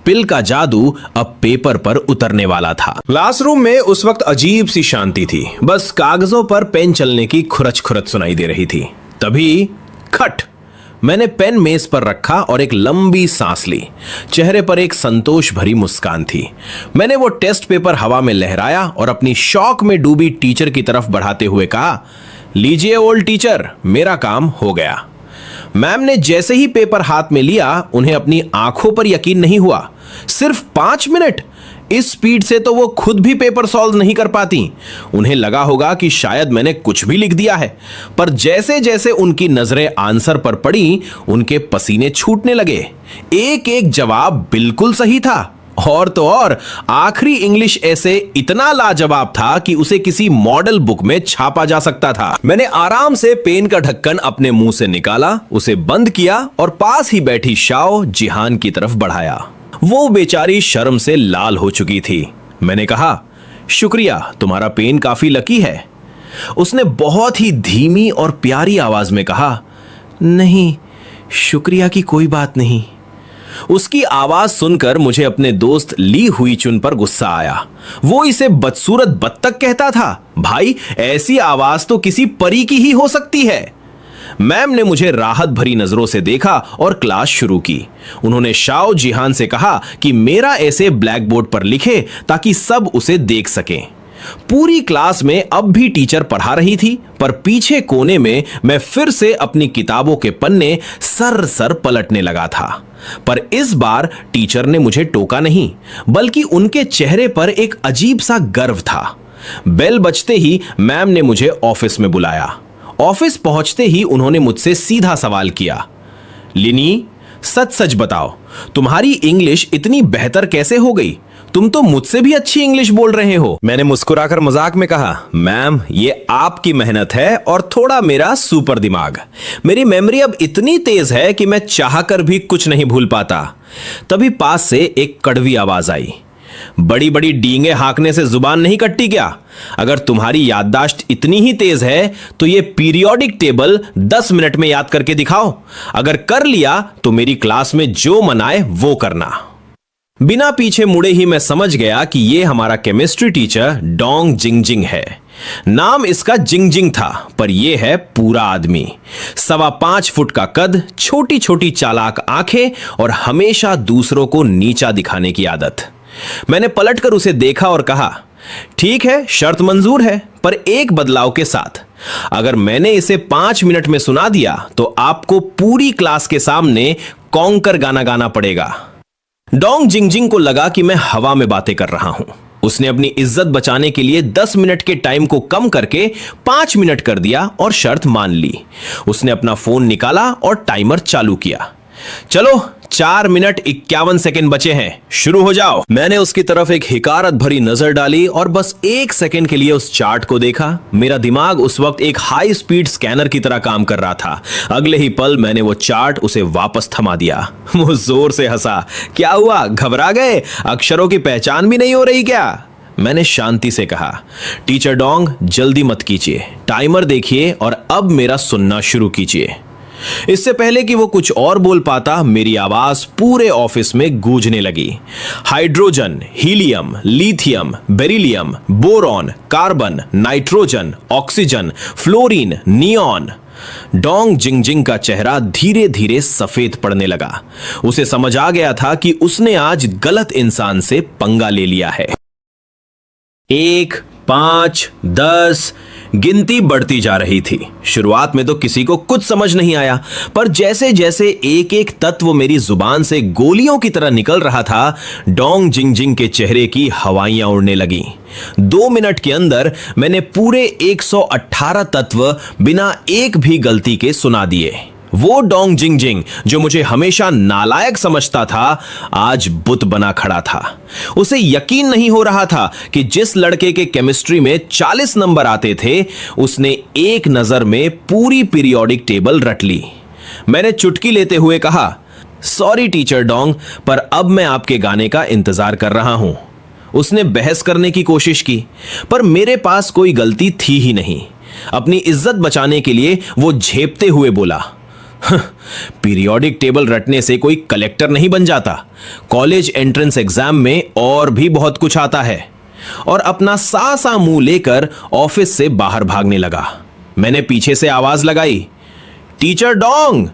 पिल का जादू अब पेपर पर उतरने वाला था। क्लासरूम में उस वक्त अजीब सी शांति थी। बस कागजों पर पेन चलने की खुरच खुरच सुनाई दे रही थी। तभी खट, मैंने पेन मेज पर रखा और एक लंबी सांस ली। चेहरे पर एक संतोष भरी मुस्कान थी। मैंने वो टेस्ट पेपर हवा में लहराया और अपनी शौक में डूबी टीचर की तरफ बढ़ाते हुए कहा, लीजिए ओल्ड टीचर, मेरा काम हो गया। मैम ने जैसे ही पेपर हाथ में लिया, उन्हें अपनी आंखों पर यकीन नहीं हुआ। सिर्फ 5 मिनट! इस स्पीड से तो वो खुद भी पेपर सॉल्व नहीं कर पाती। उन्हें लगा होगा कि शायद मैंने कुछ भी लिख दिया है, पर जैसे जैसे उनकी नजरें आंसर पर पड़ी, उनके पसीने छूटने लगे। एक एक जवाब बिल्कुल सही था। और तो और आखिरी इंग्लिश ऐसे इतना लाजवाब था कि उसे किसी मॉडल बुक में छापा जा सकता था। मैंने आराम से पेन का ढक्कन अपने मुंह से निकाला, उसे बंद किया और पास ही बैठी शाओ जिहान की तरफ बढ़ाया। वो बेचारी शर्म से लाल हो चुकी थी। मैंने कहा, शुक्रिया, तुम्हारा पेन काफी लकी है। उसने बहुत ही धीमी और प्यारी आवाज में कहा, नहीं, शुक्रिया की कोई बात नहीं। उसकी आवाज सुनकर मुझे अपने दोस्त ली हुई चुन पर गुस्सा आया। वो इसे बदसूरत बत्तख कहता था। भाई, ऐसी आवाज तो किसी परी की ही हो सकती है। मैम ने मुझे राहत भरी नजरों से देखा और क्लास शुरू की। उन्होंने शाओ जिहान से कहा कि मेरा ऐसे ब्लैक बोर्ड पर लिखे ताकि सब उसे देख सकें। पूरी क्लास में अब भी टीचर पढ़ा रही थी, पर पीछे कोने में मैं फिर से अपनी किताबों के पन्ने सर सर पलटने लगा था। पर इस बार टीचर ने मुझे टोका नहीं, बल्कि उनके चेहरे पर एक अजीब सा गर्व था। बेल बजते ही मैम ने मुझे ऑफिस में बुलाया। ऑफिस पहुंचते ही उन्होंने मुझसे सीधा सवाल किया, लिनी, सच सच बताओ, तुम्हारी इंग्लिश इतनी बेहतर कैसे हो गई? तुम तो मुझसे भी अच्छी इंग्लिश बोल रहे हो। मैंने मुस्कुराकर मजाक में कहा, मैम, ये आपकी मेहनत है और थोड़ा मेरा सुपर दिमाग। मेरी मेमोरी अब इतनी तेज है कि मैं चाहकर भी कुछ नहीं भूल पाता। तभी पास से एक कड़वी आवाज आई, बड़ी बड़ी डींगे हाँकने से जुबान नहीं कटती क्या? अगर तुम्हारी याददाश्त इतनी ही तेज है तो ये पीरियोडिक टेबल 10 मिनट में याद करके दिखाओ। अगर कर लिया तो मेरी क्लास में जो मन आए वो करना। बिना पीछे मुड़े ही मैं समझ गया कि ये हमारा केमिस्ट्री टीचर डोंग जिंगजिंग है। नाम इसका जिंगजिंग था, पर यह है पूरा आदमी। 5.25 फुट का कद, छोटी छोटी चालाक आंखें और हमेशा दूसरों को नीचा दिखाने की आदत। मैंने पलटकर उसे देखा और कहा, ठीक है, शर्त मंजूर है, पर एक बदलाव के साथ। अगर मैंने इसे 5 मिनट में सुना दिया तो आपको पूरी क्लास के सामने कॉन्कर गाना गाना पड़ेगा। डोंग जिंगजिंग को लगा कि मैं हवा में बातें कर रहा हूं। उसने अपनी इज्जत बचाने के लिए 10 मिनट के टाइम को कम करके 5 मिनट कर दिया और शर्त मान ली। उसने अपना फोन निकाला और टाइमर चालू किया। चलो, 4 मिनट 51 सेकंड बचे हैं, शुरू हो जाओ। मैंने उसकी तरफ एक हिकारत भरी नजर डाली और बस 1 सेकंड के लिए उस चार्ट को देखा। मेरा दिमाग उस वक्त एक हाई स्पीड स्कैनर की तरह काम कर रहा था। अगले ही पल मैंने वो चार्ट उसे वापस थमा दिया। वो जोर से हंसा। क्या हुआ, घबरा गए? अक्षरों की पहचान भी नहीं हो रही क्या? मैंने शांति से कहा, टीचर डोंग, जल्दी मत कीजिए, टाइमर देखिए और अब मेरा सुनना शुरू कीजिए। इससे पहले कि वो कुछ और बोल पाता, मेरी आवाज पूरे ऑफिस में गूंजने लगी। Hydrogen, helium, lithium, beryllium, boron, carbon, nitrogen, oxygen, fluorine, neon. Dong Jingjing का चेहरा धीरे धीरे सफेद पड़ने लगा। उसे समझ आ गया था कि उसने आज गलत इंसान से पंगा ले लिया है। 1, 5, 10 गिनती बढ़ती जा रही थी। शुरुआत में तो किसी को कुछ समझ नहीं आया, पर जैसे जैसे एक एक तत्व मेरी जुबान से गोलियों की तरह निकल रहा था, डोंग जिंगजिंग के चेहरे की हवाइयां उड़ने लगी। 2 मिनट के अंदर मैंने पूरे 118 तत्व बिना एक भी गलती के सुना दिए। वो डोंग जिंगजिंग जो मुझे हमेशा नालायक समझता था, आज बुत बना खड़ा था। उसे यकीन नहीं हो रहा था कि जिस लड़के के केमिस्ट्री में 40 नंबर आते थे, उसने एक नजर में पूरी पीरियोडिक टेबल रट ली। मैंने चुटकी लेते हुए कहा, सॉरी टीचर डोंग, पर अब मैं आपके गाने का इंतजार कर रहा हूं। उसने बहस करने की कोशिश की, पर मेरे पास कोई गलती थी ही नहीं। अपनी इज्जत बचाने के लिए वो झेपते हुए बोला, पीरियोडिक टेबल रटने से कोई कलेक्टर नहीं बन जाता। कॉलेज एंट्रेंस एग्जाम में और भी बहुत कुछ आता है। और अपना सा मुंह लेकर ऑफिस से बाहर भागने लगा। मैंने पीछे से आवाज लगाई, टीचर डोंग,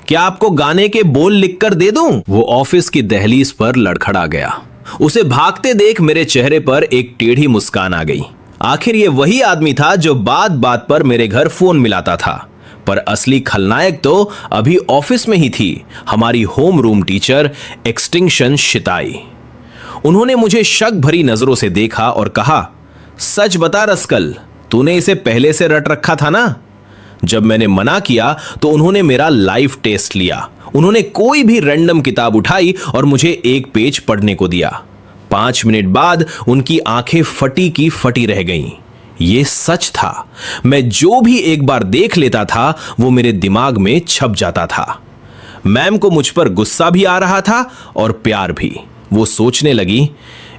क्या आपको गाने के बोल लिखकर दे दूं? वो ऑफिस की दहलीज पर लड़खड़ा गया। उसे भागते देख मेरे चेहरे पर एक टेढ़ी मुस्कान आ गई। आखिर ये वही आदमी था जो बात बात पर मेरे घर फोन मिलाता था। पर असली खलनायक तो अभी ऑफिस में ही थी, हमारी होम रूम टीचर एक्सटिंक्शन शिताई। उन्होंने मुझे शक भरी नजरों से देखा और कहा, सच बता रस्कल, तूने इसे पहले से रट रखा था ना? जब मैंने मना किया तो उन्होंने मेरा लाइव टेस्ट लिया। उन्होंने कोई भी रैंडम किताब उठाई और मुझे एक पेज पढ़ने को दिया। 5 मिनट बाद उनकी आंखें फटी की फटी रह गईं। ये सच था। मैं जो भी एक बार देख लेता था वो मेरे दिमाग में छप जाता था। मैम को मुझ पर गुस्सा भी आ रहा था और प्यार भी। वो सोचने लगी,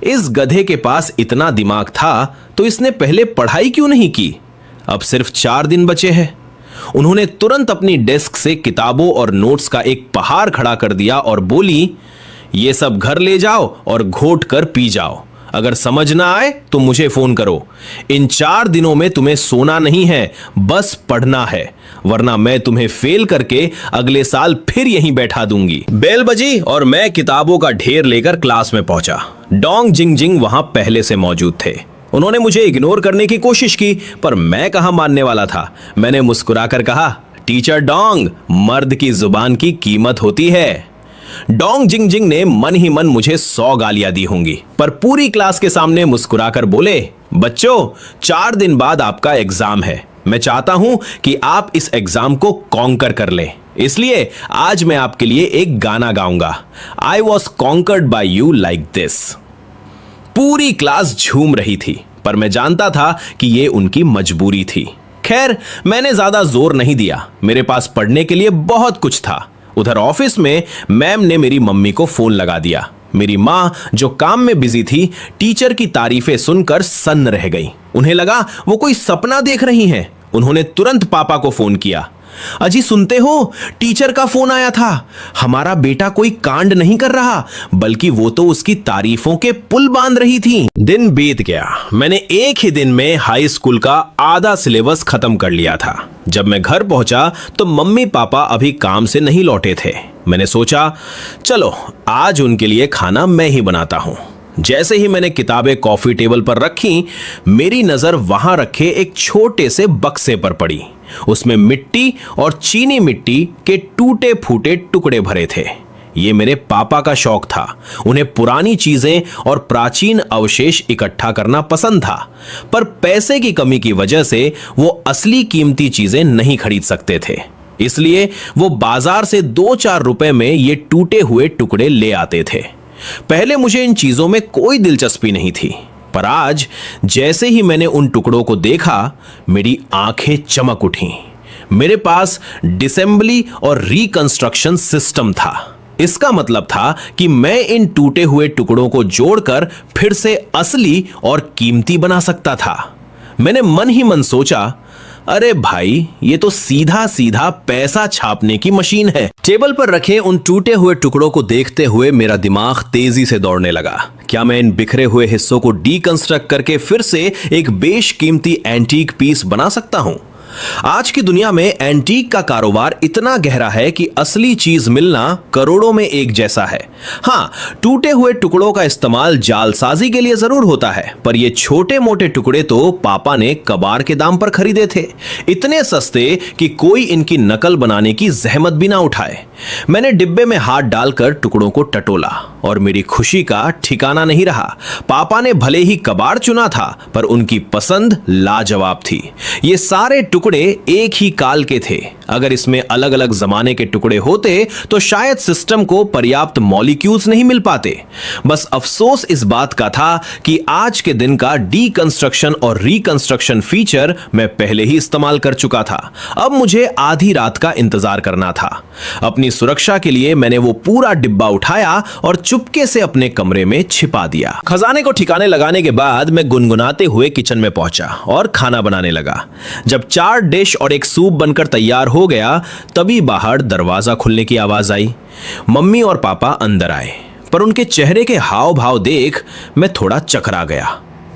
इस गधे के पास इतना दिमाग था तो इसने पहले पढ़ाई क्यों नहीं की? अब सिर्फ 4 दिन बचे हैं। उन्होंने तुरंत अपनी डेस्क से किताबों और नोट्स का एक पहाड़ खड़ा कर दिया और बोली, ये सब घर ले जाओ और घोट कर पी जाओ। अगर समझ ना आए तो मुझे फोन करो। इन 4 दिनों में तुम्हें सोना नहीं है, बस पढ़ना है, वरना मैं तुम्हें फेल करके अगले साल फिर यहीं बैठा दूंगी। बेल बजी और मैं किताबों का ढेर लेकर क्लास में पहुंचा। डोंग जिंगजिंग वहां पहले से मौजूद थे। उन्होंने मुझे इग्नोर करने की कोशिश की, पर मैं कहां मानने वाला था। मैंने मुस्कुराकर कहा, टीचर डोंग, मर्द की जुबान की कीमत होती है। डोंग जिंगजिंग ने मन ही मन मुझे 100 गालियां दी होंगी, पर पूरी क्लास के सामने मुस्कुराकर बोले, बच्चों, 4 दिन बाद आपका एग्जाम है। मैं चाहता हूं कि आप इस एग्जाम को कॉन्कर कर लें, इसलिए आज मैं आपके लिए एक गाना गाऊंगा। I was conquered by you like this. पूरी क्लास झूम रही थी, पर मैं जानता था कि यह उनकी मजबूरी थी। खैर, मैंने ज्यादा जोर नहीं दिया। मेरे पास पढ़ने के लिए बहुत कुछ था। उधर ऑफिस में मैम ने मेरी मम्मी को फोन लगा दिया। मेरी माँ जो काम में बिजी थी, टीचर की तारीफें सुनकर सन्न रह गई। उन्हें लगा वो कोई सपना देख रही हैं। उन्होंने तुरंत पापा को फोन किया। अजी सुनते हो, टीचर का फोन आया था। हमारा बेटा कोई कांड नहीं कर रहा, बल्कि वो तो उसकी तारीफों के पुल बांध रही थी। दिन बीत गया। मैंने एक ही दिन में हाई स्कूल का आधा सिलेबस खत्म कर लिया था। जब मैं घर पहुंचा तो मम्मी पापा अभी काम से नहीं लौटे थे। मैंने सोचा चलो आज उनके लिए खाना मैं ही बनाता हूं। जैसे ही मैंने किताबें कॉफी टेबल पर रखी, मेरी नजर वहां रखे एक छोटे से बक्से पर पड़ी। उसमें मिट्टी और चीनी मिट्टी के टूटे फूटे टुकड़े भरे थे। ये मेरे पापा का शौक था। उन्हें पुरानी चीजें और प्राचीन अवशेष इकट्ठा करना पसंद था, पर पैसे की कमी की वजह से वो असली कीमती चीजें नहीं खरीद सकते थे। इसलिए वो बाजार से 2-4 रुपए में ये टूटे हुए टुकड़े ले आते थे। पहले मुझे इन चीजों में कोई दिलचस्पी नहीं थी, पर आज जैसे ही मैंने उन टुकड़ों को देखा, मेरी आंखें चमक उठीं। मेरे पास डिसेंबली और रिकंस्ट्रक्शन सिस्टम था। इसका मतलब था कि मैं इन टूटे हुए टुकड़ों को जोड़कर फिर से असली और कीमती बना सकता था। मैंने मन ही मन सोचा, अरे भाई ये तो सीधा सीधा पैसा छापने की मशीन है। टेबल पर रखे उन टूटे हुए टुकड़ों को देखते हुए मेरा दिमाग तेजी से दौड़ने लगा। क्या मैं इन बिखरे हुए हिस्सों को डीकंस्ट्रक्ट करके फिर से एक बेशकीमती एंटीक पीस बना सकता हूं? आज की दुनिया में एंटीक का कारोबार इतना गहरा है कि असली चीज मिलना करोड़ों में एक जैसा है। हाँ, टूटे हुए टुकड़ों का इस्तेमाल जालसाजी के लिए जरूर होता है, पर ये छोटे मोटे टुकड़े तो पापा ने कबाड़ के दाम पर खरीदे थे, इतने सस्ते कि कोई इनकी नकल बनाने की जहमत भी ना उठाए। मैंने डिब्बे में हाथ डालकर टुकड़ों को टटोला और मेरी खुशी का ठिकाना नहीं रहा। पापा ने भले ही कबाड़ चुना था, पर उनकी पसंद लाजवाब थी। ये सारे टुकड़े एक ही काल के थे। अगर इसमें अलग अलग जमाने के टुकड़े होते तो शायद सिस्टम को पर्याप्त मॉलिक्यूल्स नहीं मिल पाते। बस अफसोस इस बात का था कि आज के दिन का डीकंस्ट्रक्शन और रिकंस्ट्रक्शन फीचर मैं पहले ही इस्तेमाल कर चुका था। अब मुझे आधी रात का इंतजार करना था। अपनी सुरक्षा के लिए मैंने वो पूरा डिब्बा उठाया और चुपके से अपने कमरे में छिपा दिया। खजाने को ठिकाने लगाने के बाद मैं गुनगुनाते हुए किचन में पहुंचा और खाना बनाने लगा। जब 4 डिश और एक सूप बनकर तैयार हो गया, तभी बाहर दरवाजा खुलने की आवाज आई। मम्मी और पापा अंदर आए, पर उनके चेहरे के हाव भाव देख मैं थोड़ा चकरा गया।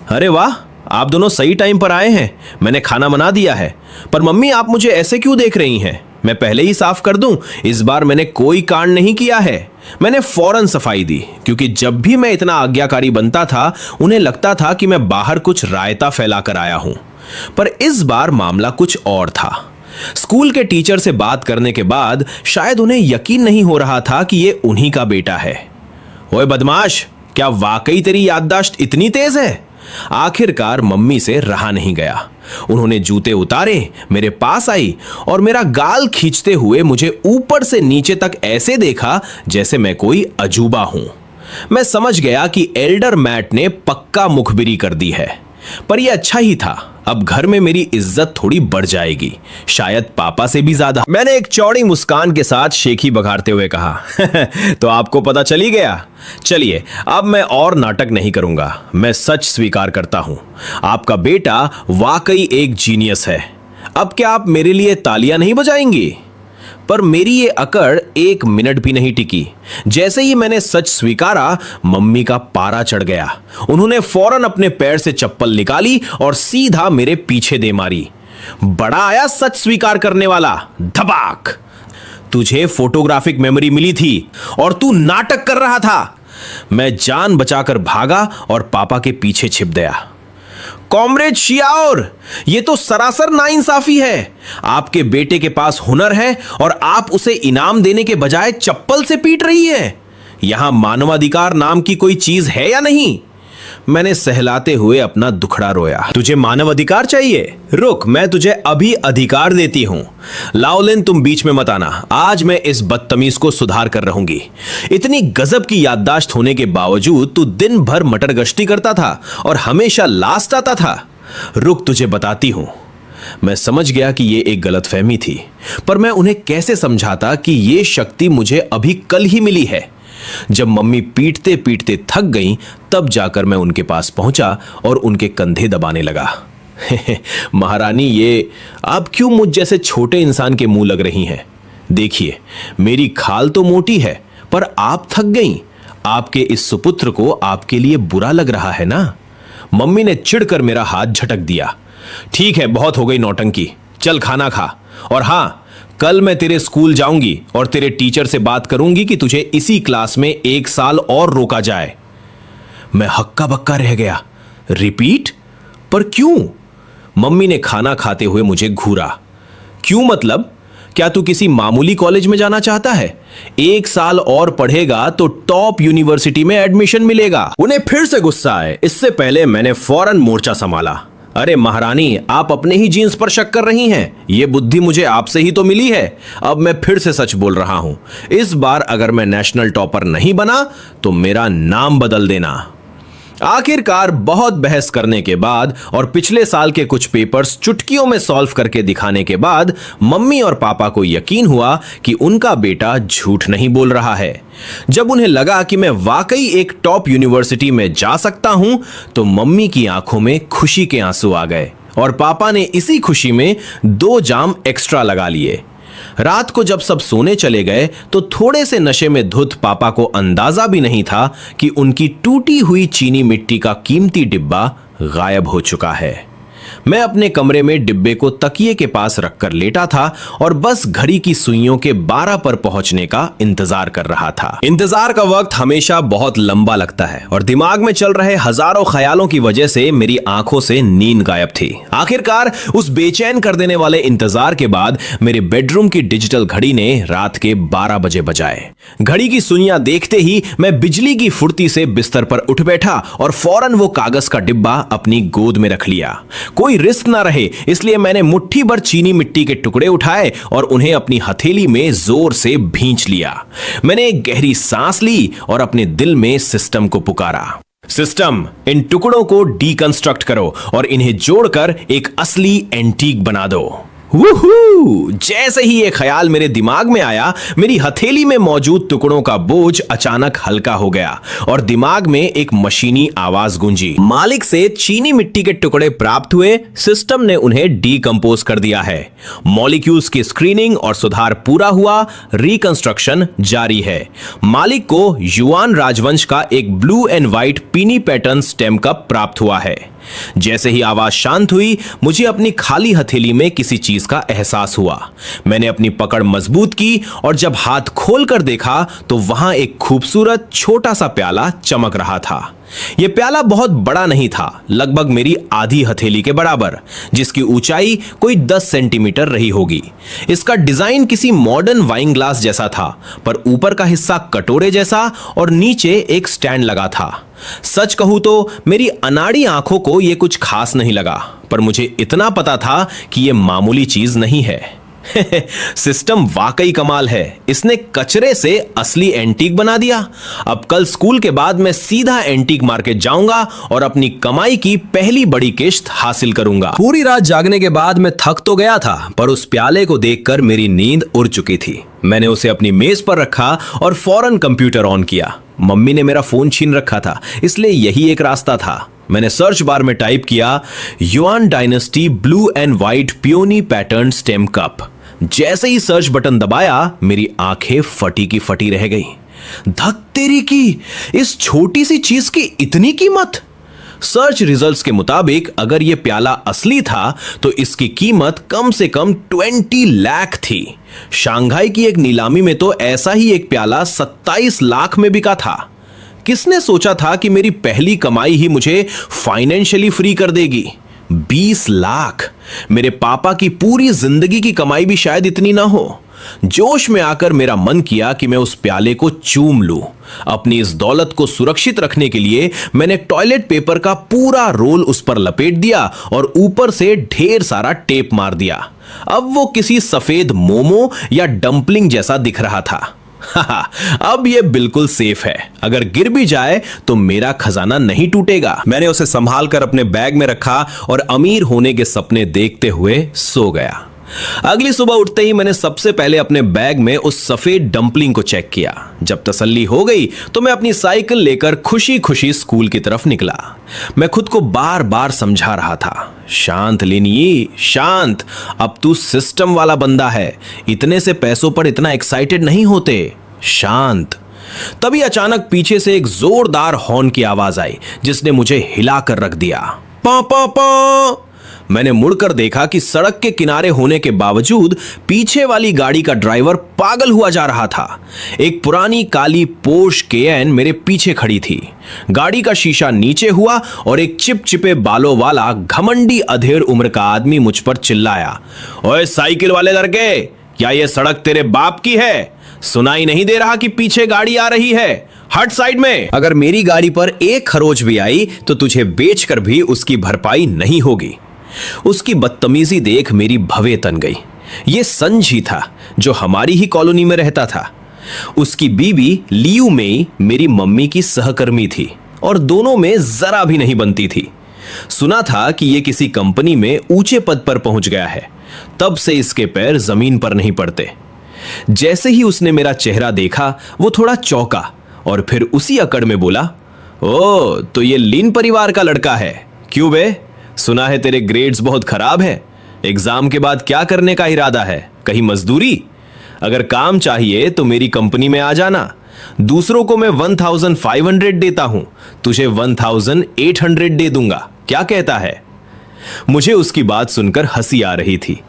अरे वाह, आप दोनों सही टाइम पर आए हैं। मैंने खाना बना दिया है। पर मम्मी, आप मुझे ऐसे क्यों देख रही हैं? मैं पहले ही साफ कर दूं, इस बार मैंने कोई कांड नहीं किया है। मैंने फौरन सफाई दी, क्योंकि जब भी मैं इतना आज्ञाकारी बनता था, उन्हें लगता था कि मैं बाहर कुछ रायता फैलाकर आया हूं। पर इस बार मामला कुछ और था। स्कूल के टीचर से बात करने के बाद शायद उन्हें यकीन नहीं हो रहा था कि ये उन्हीं का बेटा है। ओए बदमाश, क्या वाकई तेरी याददाश्त इतनी तेज है? आखिरकार मम्मी से रहा नहीं गया। उन्होंने जूते उतारे, मेरे पास आई और मेरा गाल खींचते हुए मुझे ऊपर से नीचे तक ऐसे देखा जैसे मैं कोई अजूबा हूं। मैं समझ गया कि एल्डर मैट ने पक्का मुखबिरी कर दी है, पर यह अच्छा ही था। अब घर में मेरी इज्जत थोड़ी बढ़ जाएगी, शायद पापा से भी ज्यादा। मैंने एक चौड़ी मुस्कान के साथ शेखी बघारते हुए कहा, तो आपको पता चली गया। चलिए, अब मैं और नाटक नहीं करूंगा। मैं सच स्वीकार करता हूं, आपका बेटा वाकई एक जीनियस है। अब क्या आप मेरे लिए तालियां नहीं बजाएंगी? पर मेरी ये अकड़ 1 मिनट भी नहीं टिकी। जैसे ही मैंने सच स्वीकारा, मम्मी का पारा चढ़ गया। उन्होंने फौरन अपने पैर से चप्पल निकाली और सीधा मेरे पीछे दे मारी। बड़ा आया सच स्वीकार करने वाला। धबाक! तुझे फोटोग्राफिक मेमोरी मिली थी और तू नाटक कर रहा था। मैं जान बचाकर भागा और पापा के पीछे छिप गया। कॉमरेड शियाओर, ये तो सरासर नाइंसाफी है। आपके बेटे के पास हुनर है और आप उसे इनाम देने के बजाय चप्पल से पीट रही है। यहां मानवाधिकार नाम की कोई चीज है या नहीं? मैंने सहलाते हुए अपना दुखड़ा रोया। तुझे मानव अधिकार चाहिए? रुक, मैं तुझे अभी अधिकार देती हूं। लाओलिन, तुम बीच में मत आना। आज मैं इस बदतमीज को सुधार कर रहूंगी। इतनी गजब की याददाश्त होने के बावजूद तू दिन भर मटर गश्ती करता था और हमेशा लास्ट आता था। रुक, तुझे बताती हूं। मैं समझ गया कि यह एक गलतफहमी थी, पर मैं उन्हें कैसे समझाता कि यह शक्ति मुझे अभी कल ही मिली है। जब मम्मी पीटते पीटते थक गईं, तब जाकर मैं उनके पास पहुंचा और उनके कंधे दबाने लगा। महारानी, ये आप क्यों मुझ जैसे छोटे इंसान के मुंह लग रही हैं? देखिए, मेरी खाल तो मोटी है, पर आप थक गईं। आपके इस सुपुत्र को आपके लिए बुरा लग रहा है ना? मम्मी ने चिढ़कर मेरा हाथ झटक दिया। ठीक है, बहुत हो गई नौटंकी, चल खाना खा। और हां, कल मैं तेरे स्कूल जाऊंगी और तेरे टीचर से बात करूंगी कि तुझे इसी क्लास में 1 साल और रोका जाए। मैं हक्का बक्का रह गया। रिपीट? पर क्यों? मम्मी ने खाना खाते हुए मुझे घूरा। क्यों मतलब? क्या तू किसी मामूली कॉलेज में जाना चाहता है? 1 साल और पढ़ेगा तो टॉप यूनिवर्सिटी में एडमिशन मिलेगा। उन्हें फिर से गुस्सा आए। इससे पहले मैंने फौरन मोर्चा संभाला। अरे महारानी, आप अपने ही जीन्स पर शक कर रही हैं। ये बुद्धि मुझे आपसे ही तो मिली है। अब मैं फिर से सच बोल रहा हूं। इस बार अगर मैं नेशनल टॉपर नहीं बना तो मेरा नाम बदल देना। आखिरकार बहुत बहस करने के बाद और पिछले साल के कुछ पेपर्स चुटकियों में सॉल्व करके दिखाने के बाद मम्मी और पापा को यकीन हुआ कि उनका बेटा झूठ नहीं बोल रहा है। जब उन्हें लगा कि मैं वाकई एक टॉप यूनिवर्सिटी में जा सकता हूं, तो मम्मी की आंखों में खुशी के आंसू आ गए और पापा ने इसी खुशी में 2 जाम एक्स्ट्रा लगा लिए। रात को जब सब सोने चले गए तो थोड़े से नशे में धुत पापा को अंदाजा भी नहीं था कि उनकी टूटी हुई चीनी मिट्टी का कीमती डिब्बा गायब हो चुका है। मैं अपने कमरे में डिब्बे को तकिए के पास रखकर लेटा था और बस घड़ी की सुइयों के 12 पर पहुंचने का इंतजार कर रहा था। इंतजार का वक्त हमेशा बहुत लंबा लगता है और दिमाग में चल रहे हजारों ख्यालों की वजह से मेरी आंखों से नींद गायब थी। आखिरकार उस बेचैन कर देने वाले इंतजार के बाद मेरे बेडरूम की डिजिटल घड़ी ने रात के 12 बजे बजाए। घड़ी की सुइयां देखते ही मैं बिजली की फुर्ती से बिस्तर पर उठ बैठा और फौरन वो कागज का डिब्बा अपनी गोद में रख लिया। कोई रिस्क ना रहे, इसलिए मैंने मुट्ठी भर चीनी मिट्टी के टुकड़े उठाए और उन्हें अपनी हथेली में जोर से भींच लिया। मैंने एक गहरी सांस ली और अपने दिल में सिस्टम को पुकारा। सिस्टम, इन टुकड़ों को डीकंस्ट्रक्ट करो और इन्हें जोड़कर एक असली एंटीक बना दो। वूहू! जैसे ही ये ख्याल मेरे दिमाग में आया, मेरी हथेली में मौजूद टुकड़ों का बोझ अचानक हल्का हो गया और दिमाग में एक मशीनी आवाज गूंजी। मालिक से चीनी मिट्टी के टुकड़े प्राप्त हुए, सिस्टम ने उन्हें डीकंपोज कर दिया है। मॉलिक्यूल्स की स्क्रीनिंग और सुधार पूरा हुआ, रिकंस्ट्रक्शन जारी है। मालिक को युआन राजवंश का एक ब्लू एंड व्हाइट पीनी पैटर्न स्टेम कप प्राप्त हुआ है। जैसे ही आवाज शांत हुई, मुझे अपनी खाली हथेली में किसी चीज का एहसास हुआ। मैंने अपनी पकड़ मजबूत की और जब हाथ खोलकर देखा तो वहां एक खूबसूरत छोटा सा प्याला चमक रहा था। यह प्याला बहुत बड़ा नहीं था, लगभग मेरी आधी हथेली के बराबर, जिसकी ऊंचाई कोई 10 सेंटीमीटर रही होगी। इसका डिजाइन किसी मॉडर्न वाइन ग्लास जैसा था, पर ऊपर का हिस्सा कटोरे जैसा और नीचे एक स्टैंड लगा था। सच कहूं तो मेरी अनाड़ी आंखों को यह कुछ खास नहीं लगा, पर मुझे इतना पता था कि यह मामूली चीज नहीं है। सिस्टम वाकई कमाल है। इसने कचरे से असली एंटीक बना दिया। अब कल स्कूल के बाद मैं सीधा एंटीक मार्केट जाऊंगा और अपनी कमाई की पहली बड़ी किश्त हासिल करूंगा। पूरी रात जागने के बाद मैं थक तो गया था, पर उस प्याले को देखकर मेरी नींद उड़ चुकी थी। मैंने उसे अपनी मेज पर रखा और फौरन कंप्यूटर ऑन किया। मम्मी ने मेरा फोन छीन रखा था, इसलिए यही एक रास्ता था। मैंने सर्च बार में टाइप किया yuan dynasty blue and white peony pattern stem cup. जैसे ही सर्च बटन दबाया, मेरी आंखें फटी की फटी रह गई। धक तेरी की, इस छोटी सी चीज की इतनी कीमत! सर्च रिजल्ट्स के मुताबिक अगर यह प्याला असली था तो इसकी कीमत कम से कम 20 लाख थी। शंघाई की एक नीलामी में तो ऐसा ही एक प्याला 27 लाख में बिका था। किसने सोचा था कि मेरी पहली कमाई ही मुझे फाइनेंशियली फ्री कर देगी? 20 लाख! मेरे पापा की पूरी जिंदगी की कमाई भी शायद इतनी ना हो। जोश में आकर मेरा मन किया कि मैं उस प्याले को चूम लूं। अपनी इस दौलत को सुरक्षित रखने के लिए मैंने टॉयलेट पेपर का पूरा रोल उस पर लपेट दिया और ऊपर से ढेर सारा टेप मार दिया। अब वो किसी सफेद मोमो या डंपलिंग जैसा दिख रहा था। अब ये बिल्कुल सेफ है। अगर गिर भी जाए तो मेरा खजाना नहीं टूटेगा। मैंने उसे संभाल कर अपने बैग में रखा और अमीर होने के सपने देखते हुए सो गया। अगली सुबह उठते ही मैंने सबसे पहले अपने बैग में उस सफेद डंपलिंग को चेक किया। जब तसल्ली हो गई तो मैं अपनी साइकिल लेकर खुशी खुशी स्कूल की तरफ निकला। मैं खुद को बार बार समझा रहा था, शांत लिनिये शांत, अब तू सिस्टम वाला बंदा है, इतने से पैसों पर इतना एक्साइटेड नहीं होते, शांत। तभी अचानक पीछे से एक जोरदार हॉर्न की आवाज आई जिसने मुझे हिला कर रख दिया। पा पा पा। मैंने मुड़कर देखा कि सड़क के किनारे होने के बावजूद पीछे वाली गाड़ी का ड्राइवर पागल हुआ जा रहा था। एक पुरानी काली पोर्श केएन मेरे पीछे खड़ी थी। गाड़ी का शीशा नीचे हुआ और एक चिपचिपे बालों वाला घमंडी अधेड़ उम्र का आदमी मुझ पर चिल्लाया, ओए साइकिल वाले लड़के, क्या ये सड़क तेरे बाप की है? सुनाई नहीं दे रहा कि पीछे गाड़ी आ रही है? हट साइड में। अगर मेरी गाड़ी पर एक खरोच भी आई तो तुझे बेचकर भी उसकी भरपाई नहीं होगी। उसकी बदतमीजी देख मेरी भवें तन गई। यह संजी था जो हमारी ही कॉलोनी में रहता था। उसकी बीवी लियू मेई मेरी मम्मी की सहकर्मी थी और दोनों में जरा भी नहीं बनती थी। सुना था कि यह किसी कंपनी में ऊंचे पद पर पहुंच गया है, तब से इसके पैर जमीन पर नहीं पड़ते। जैसे ही उसने मेरा चेहरा देखा वो थोड़ा चौंका और फिर उसी अकड़ में बोला, ओ तो ये लिन परिवार का लड़का है। क्यों बे, सुना है तेरे ग्रेड्स बहुत खराब हैं। एग्जाम के बाद क्या करने का इरादा है? कहीं मजदूरी? अगर काम चाहिए तो मेरी कंपनी में आ जाना। दूसरों को मैं 1500 देता हूं, तुझे 1800 दे दूंगा। क्या कहता है? मुझे उसकी बात सुनकर हंसी आ रही थी।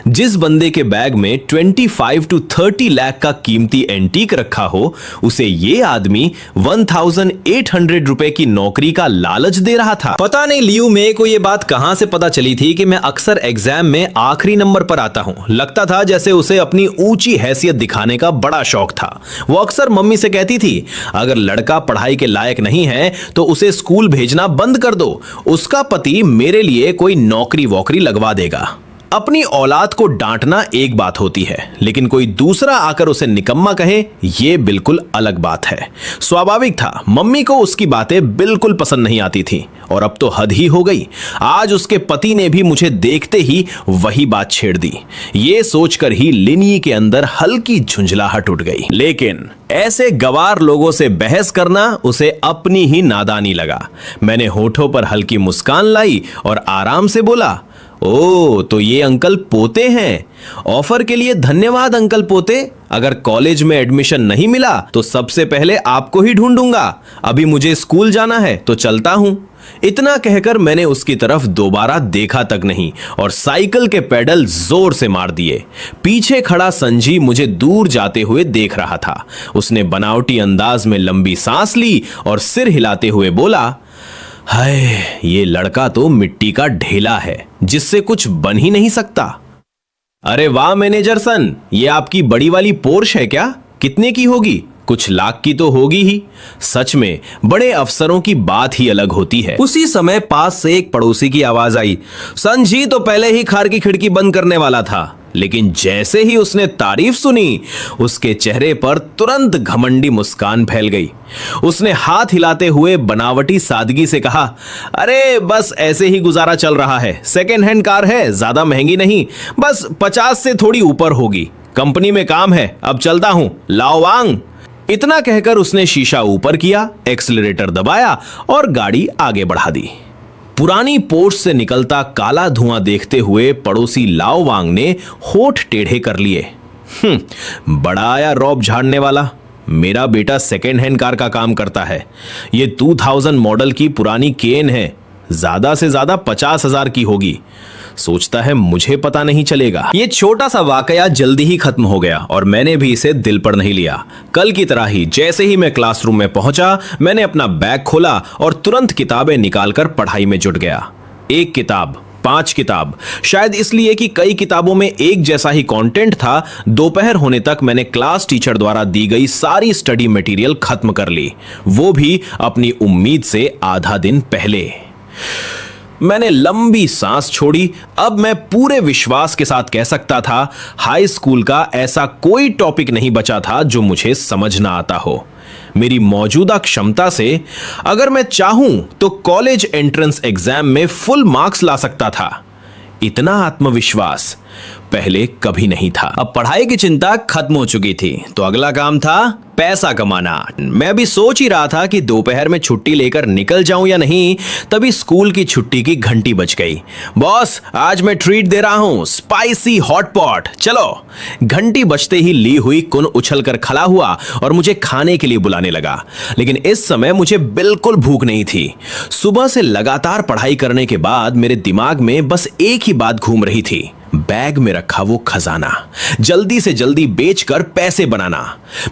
जिस बंदे के बैग में 25 to 30 लाख का कीमती एंटीक रखा हो, उसे ये आदमी 1800 रुपए की नौकरी का लालच दे रहा था। पता नहीं लियू मे को ये बात कहां से पता चली थी कि मैं अक्सर एग्जाम में आखिरी नंबर पर आता हूं। लगता था जैसे उसे अपनी ऊंची हैसियत दिखाने का बड़ा शौक था। वो अक्सर मम्मी से कहती थी, अगर लड़का पढ़ाई के लायक नहीं है तो उसे स्कूल भेजना बंद कर दो, उसका पति मेरे लिए कोई नौकरी वोकरी लगवा देगा। अपनी औलाद को डांटना एक बात होती है, लेकिन कोई दूसरा आकर उसे निकम्मा कहे, यह बिल्कुल अलग बात है। स्वाभाविक था, मम्मी को उसकी बातें बिल्कुल पसंद नहीं आती थी और अब तो हद ही हो गई। आज उसके पति ने भी मुझे देखते ही वही बात छेड़ दी। ये सोचकर ही लिनी के अंदर हल्की झुंझलाहट उठ गई, लेकिन ऐसे गवार लोगों से बहस करना उसे अपनी ही नादानी लगा। मैंने होठों पर हल्की मुस्कान लाई और आराम से बोला, ओ तो ये अंकल पोते हैं। ऑफर के लिए धन्यवाद अंकल पोते। अगर कॉलेज में एडमिशन नहीं मिला तो सबसे पहले आपको ही ढूंढूंगा। अभी मुझे स्कूल जाना है तो चलता हूं। इतना कहकर मैंने उसकी तरफ दोबारा देखा तक नहीं और साइकिल के पेडल जोर से मार दिए। पीछे खड़ा संजी मुझे दूर जाते हुए देख रहा था। उसने बनावटी अंदाज में लंबी सांस ली और सिर हिलाते हुए बोला, हाय ये लड़का तो मिट्टी का ढेला है जिससे कुछ बन ही नहीं सकता। अरे वाह मैनेजर सन, ये आपकी बड़ी वाली पोर्श है क्या? कितने की होगी? कुछ लाख की तो होगी ही। सच में बड़े अफसरों की बात ही अलग होती है। उसी समय पास से एक पड़ोसी की आवाज आई। संजी तो पहले ही कार की खिड़की बंद करने वाला था, लेकिन जैसे ही उसने तारीफ सुनी उसके चेहरे पर तुरंत घमंडी मुस्कान फैल गई। उसने हाथ हिलाते हुए बनावटी सादगी से कहा, अरे बस ऐसे ही गुजारा चल रहा है। सेकेंड हैंड कार है, ज्यादा महंगी नहीं, बस 50 से थोड़ी ऊपर होगी। कंपनी में काम है, अब चलता हूं, लाओ वांग। इतना कहकर उसने शीशा ऊपर किया, एक्सीलरेटर दबाया और गाड़ी आगे बढ़ा दी। पुरानी पोर्श से निकलता काला धुआं देखते हुए पड़ोसी लाओ वांग ने होठ टेढ़े कर लिए। बड़ा आया रौब झाड़ने वाला। मेरा बेटा सेकेंड हैंड कार का काम करता है। ये 2000 मॉडल की पुरानी केन है, ज्यादा से ज्यादा 50,000 की होगी। सोचता है मुझे पता नहीं चलेगा। ये छोटा सा वाकया जल्दी ही खत्म हो गया और मैंने भी इसे दिल पर नहीं लिया। कल की तरह ही जैसे ही मैं क्लासरूम में पहुंचा, मैंने अपना बैग खोला और तुरंत किताबें निकालकर पढ़ाई में जुट गया। एक किताब, 5 किताब, शायद इसलिए कि कई किताबों में एक जैसा ही कंटेंट था। दोपहर होने तक मैंने क्लास टीचर द्वारा दी गई सारी स्टडी मटेरियल खत्म कर ली, वो भी अपनी उम्मीद से आधा दिन पहले। मैंने लंबी सांस छोड़ी। अब मैं पूरे विश्वास के साथ कह सकता था, हाई स्कूल का ऐसा कोई टॉपिक नहीं बचा था जो मुझे समझ ना आता हो। मेरी मौजूदा क्षमता से अगर मैं चाहूं तो कॉलेज एंट्रेंस एग्जाम में फुल मार्क्स ला सकता था। इतना आत्मविश्वास पहले कभी नहीं था। अब पढ़ाई की चिंता खत्म हो चुकी थी, तो अगला काम था पैसा कमाना। मैं भी सोच ही रहा था कि दोपहर में छुट्टी लेकर निकल जाऊं या नहीं, तभी स्कूल की छुट्टी की घंटी बज गई। बॉस, आज मैं ट्रीट दे रहा हूं, स्पाइसी हॉट पॉट, चलो। घंटी बजते ही ली हुई कुन उछलकर खड़ा हुआ और मुझे खाने के लिए बुलाने लगा। लेकिन इस समय मुझे बिल्कुल भूख नहीं थी। सुबह से लगातार पढ़ाई करने के बाद मेरे दिमाग में बस एक ही बात घूम रही थी, बैग में रखा वो खजाना जल्दी से जल्दी बेचकर पैसे बनाना।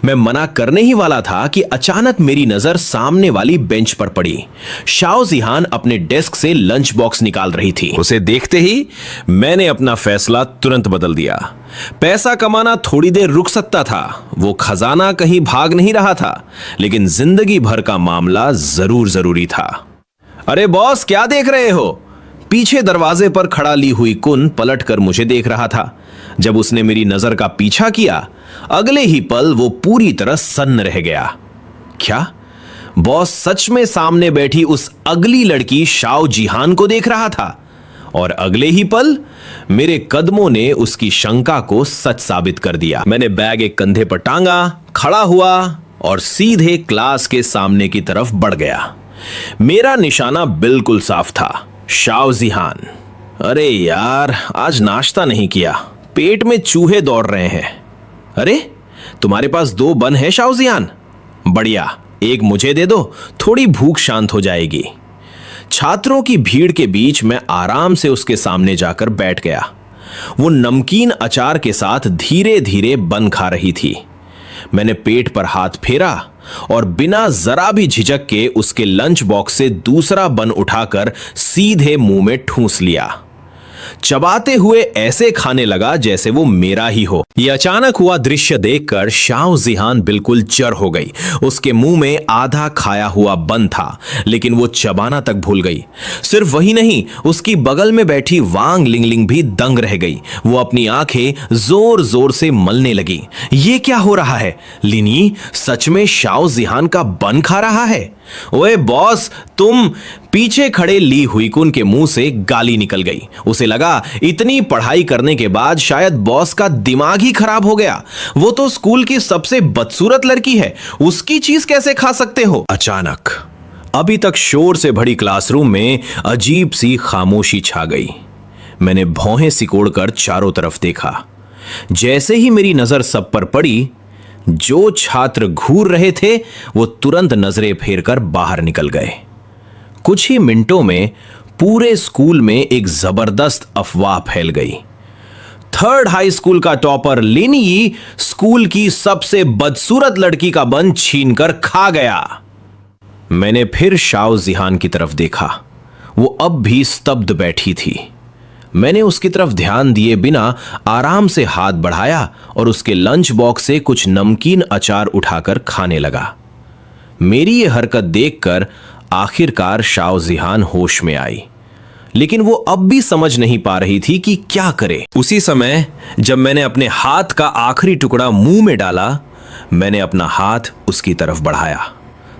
मैं मना करने ही वाला था कि अचानक मेरी नजर सामने वाली बेंच पर पड़ी। शाओ जिहान अपने डेस्क से लंच बॉक्स निकाल रही थी। उसे देखते ही मैंने अपना फैसला तुरंत बदल दिया। पैसा कमाना थोड़ी देर रुक सकता था, वो खजाना कहीं भाग नहीं रहा था, लेकिन जिंदगी भर का मामला जरूर जरूरी था। अरे बॉस, क्या देख रहे हो? पीछे दरवाजे पर खड़ा ली हुई कुन पलटकर मुझे देख रहा था। जब उसने मेरी नजर का पीछा किया, अगले ही पल वो पूरी तरह सन्न रह गया। क्या बॉस सच में सामने बैठी उस अगली लड़की शाओ जिहान को देख रहा था? और अगले ही पल मेरे कदमों ने उसकी शंका को सच साबित कर दिया। मैंने बैग एक कंधे पर टांगा, खड़ा हुआ और सीधे क्लास के सामने की तरफ बढ़ गया। मेरा निशाना बिल्कुल साफ था, शाओ जिहान। अरे यार, आज नाश्ता नहीं किया, पेट में चूहे दौड़ रहे हैं। अरे तुम्हारे पास 2 बन है शाओ जिहान? बढ़िया, एक मुझे दे दो, थोड़ी भूख शांत हो जाएगी। छात्रों की भीड़ के बीच मैं आराम से उसके सामने जाकर बैठ गया। वो नमकीन अचार के साथ धीरे धीरे बन खा रही थी। मैंने पेट पर हाथ फेरा और बिना जरा भी झिझक के उसके लंच बॉक्स से दूसरा बन उठाकर सीधे मुंह में ठूंस लिया। चबाते हुए ऐसे खाने लगा जैसे वो मेरा ही हो। यह अचानक हुआ दृश्य देखकर शाओ जिहान बिल्कुल चर हो गई। उसके मुंह में आधा खाया हुआ बन था, लेकिन वो चबाना तक भूल गई। सिर्फ वही नहीं, उसकी बगल में बैठी वांग लिंगलिंग भी दंग रह गई। वो अपनी आंखें जोर जोर से मलने लगी। ये क्या हो रहा है? लिनी सच में शाओ जिहान का बन खा रहा है? ओए बॉस, तुम! पीछे खड़े ली हुईकुन के मुंह से गाली निकल गई। उसे लगा इतनी पढ़ाई करने के बाद शायद बॉस का दिमाग ही खराब हो गया। वो तो स्कूल की सबसे बदसूरत लड़की है, उसकी चीज कैसे खा सकते हो? अचानक अभी तक शोर से भरी क्लासरूम में अजीब सी खामोशी छा गई। मैंने भौहें सिकोड़कर चारों तरफ देखा। जैसे ही मेरी नजर सब पर पड़ी, जो छात्र घूर रहे थे वो तुरंत नजरें फेरकर बाहर निकल गए। कुछ ही मिनटों में पूरे स्कूल में एक जबरदस्त अफवाह फैल गई। 3rd हाई स्कूल का टॉपर लिनी स्कूल की सबसे बदसूरत लड़की का बन छीनकर खा गया। मैंने फिर शाओ जिहान की तरफ देखा। वो अब भी स्तब्ध बैठी थी। मैंने उसकी तरफ ध्यान दिए बिना आराम से हाथ बढ़ाया और उसके लंच बॉक्स से कुछ नमकीन अचार उठाकर खाने लगा। मेरी यह हरकत देखकर आखिरकार शाओ जिहान होश में आई, लेकिन वो अब भी समझ नहीं पा रही थी कि क्या करे। उसी समय जब मैंने अपने हाथ का आखिरी टुकड़ा मुंह में डाला, मैंने अपना हाथ उसकी तरफ बढ़ाया।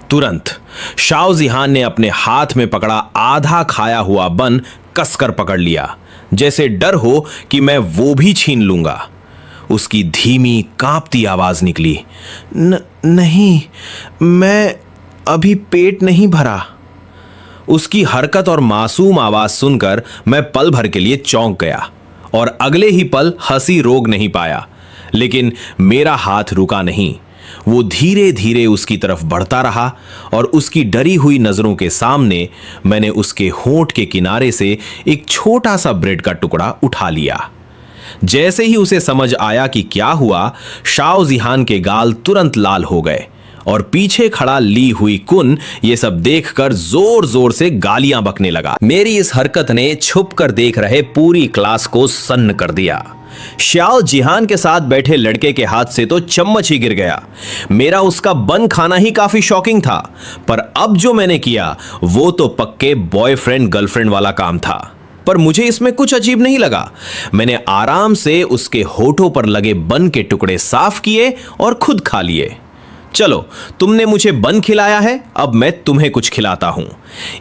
तुरंत शाओ जिहान ने अपने हाथ में पकड़ा आधा खाया हुआ बन कसकर पकड़ लिया, जैसे डर हो कि मैं वो भी छीन लूंगा। उसकी धीमी कांपती आवाज निकली, नहीं, मैं अभी पेट नहीं भरा। उसकी हरकत और मासूम आवाज सुनकर मैं पल भर के लिए चौंक गया और अगले ही पल हंसी रोक नहीं पाया। लेकिन मेरा हाथ रुका नहीं। वो धीरे धीरे उसकी तरफ बढ़ता रहा और उसकी डरी हुई नजरों के सामने मैंने उसके होंठ के किनारे से एक छोटा सा ब्रेड का टुकड़ा उठा लिया। जैसे ही उसे समझ आया कि क्या हुआ, शाओ जिहान के गाल तुरंत लाल हो गए और पीछे खड़ा ली हुई कुन ये सब देखकर जोर जोर से गालियां बकने लगा। मेरी इस हरकत ने छुप कर देख रहे पूरी क्लास को सन्न कर दिया। शाओ जिहान के साथ बैठे लड़के के हाथ से तो चम्मच ही गिर गया। मेरा उसका बन खाना ही काफी शॉकिंग था, पर अब जो मैंने किया वो तो पक्के बॉयफ्रेंड गर्लफ्रेंड वाला काम था। पर मुझे इसमें कुछ अजीब नहीं लगा। मैंने आराम से उसके होठों पर लगे बन के टुकड़े साफ किए और खुद खा लिए। चलो, तुमने मुझे बन खिलाया है, अब मैं तुम्हें कुछ खिलाता हूं।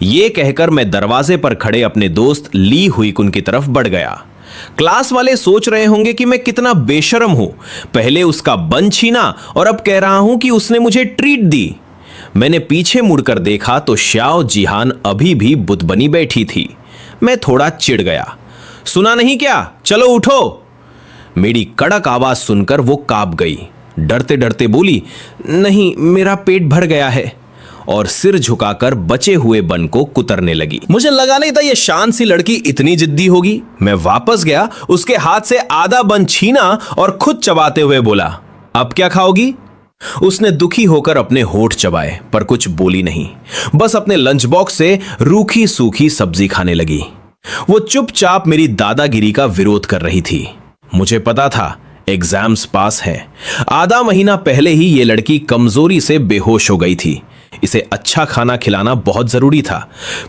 यह कहकर मैं दरवाजे पर खड़े अपने दोस्त ली हुईकुन की तरफ बढ़ गया। क्लास वाले सोच रहे होंगे कि मैं कितना बेशर्म हूं। पहले उसका बन छीना और अब कह रहा हूं कि उसने मुझे ट्रीट दी। मैंने पीछे मुड़कर देखा तो श्याओ जिहान अभी भी बुत बनी बैठी थी। मैं थोड़ा चिढ़ गया। सुना नहीं क्या? चलो उठो। मेरी कड़क आवाज सुनकर वो कांप गई। डरते डरते बोली, नहीं, मेरा पेट भर गया है, और सिर झुकाकर बचे हुए बन को कुतरने लगी। मुझे लगा नहीं था ये शांत सी लड़की इतनी जिद्दी होगी। मैं वापस गया, उसके हाथ से आधा बन छीना और खुद चबाते हुए बोला, अब क्या खाओगी? उसने दुखी होकर अपने होठ चबाए पर कुछ बोली नहीं, बस अपने लंच बॉक्स से रूखी सूखी सब्जी खाने लगी। वो चुपचाप मेरी दादागिरी का विरोध कर रही थी। मुझे पता था एग्जाम्स पास है। आधा महीना पहले ही ये लड़की कमजोरी से बेहोश हो गई थी। इसे अच्छा खाना खिलाना बहुत जरूरी था।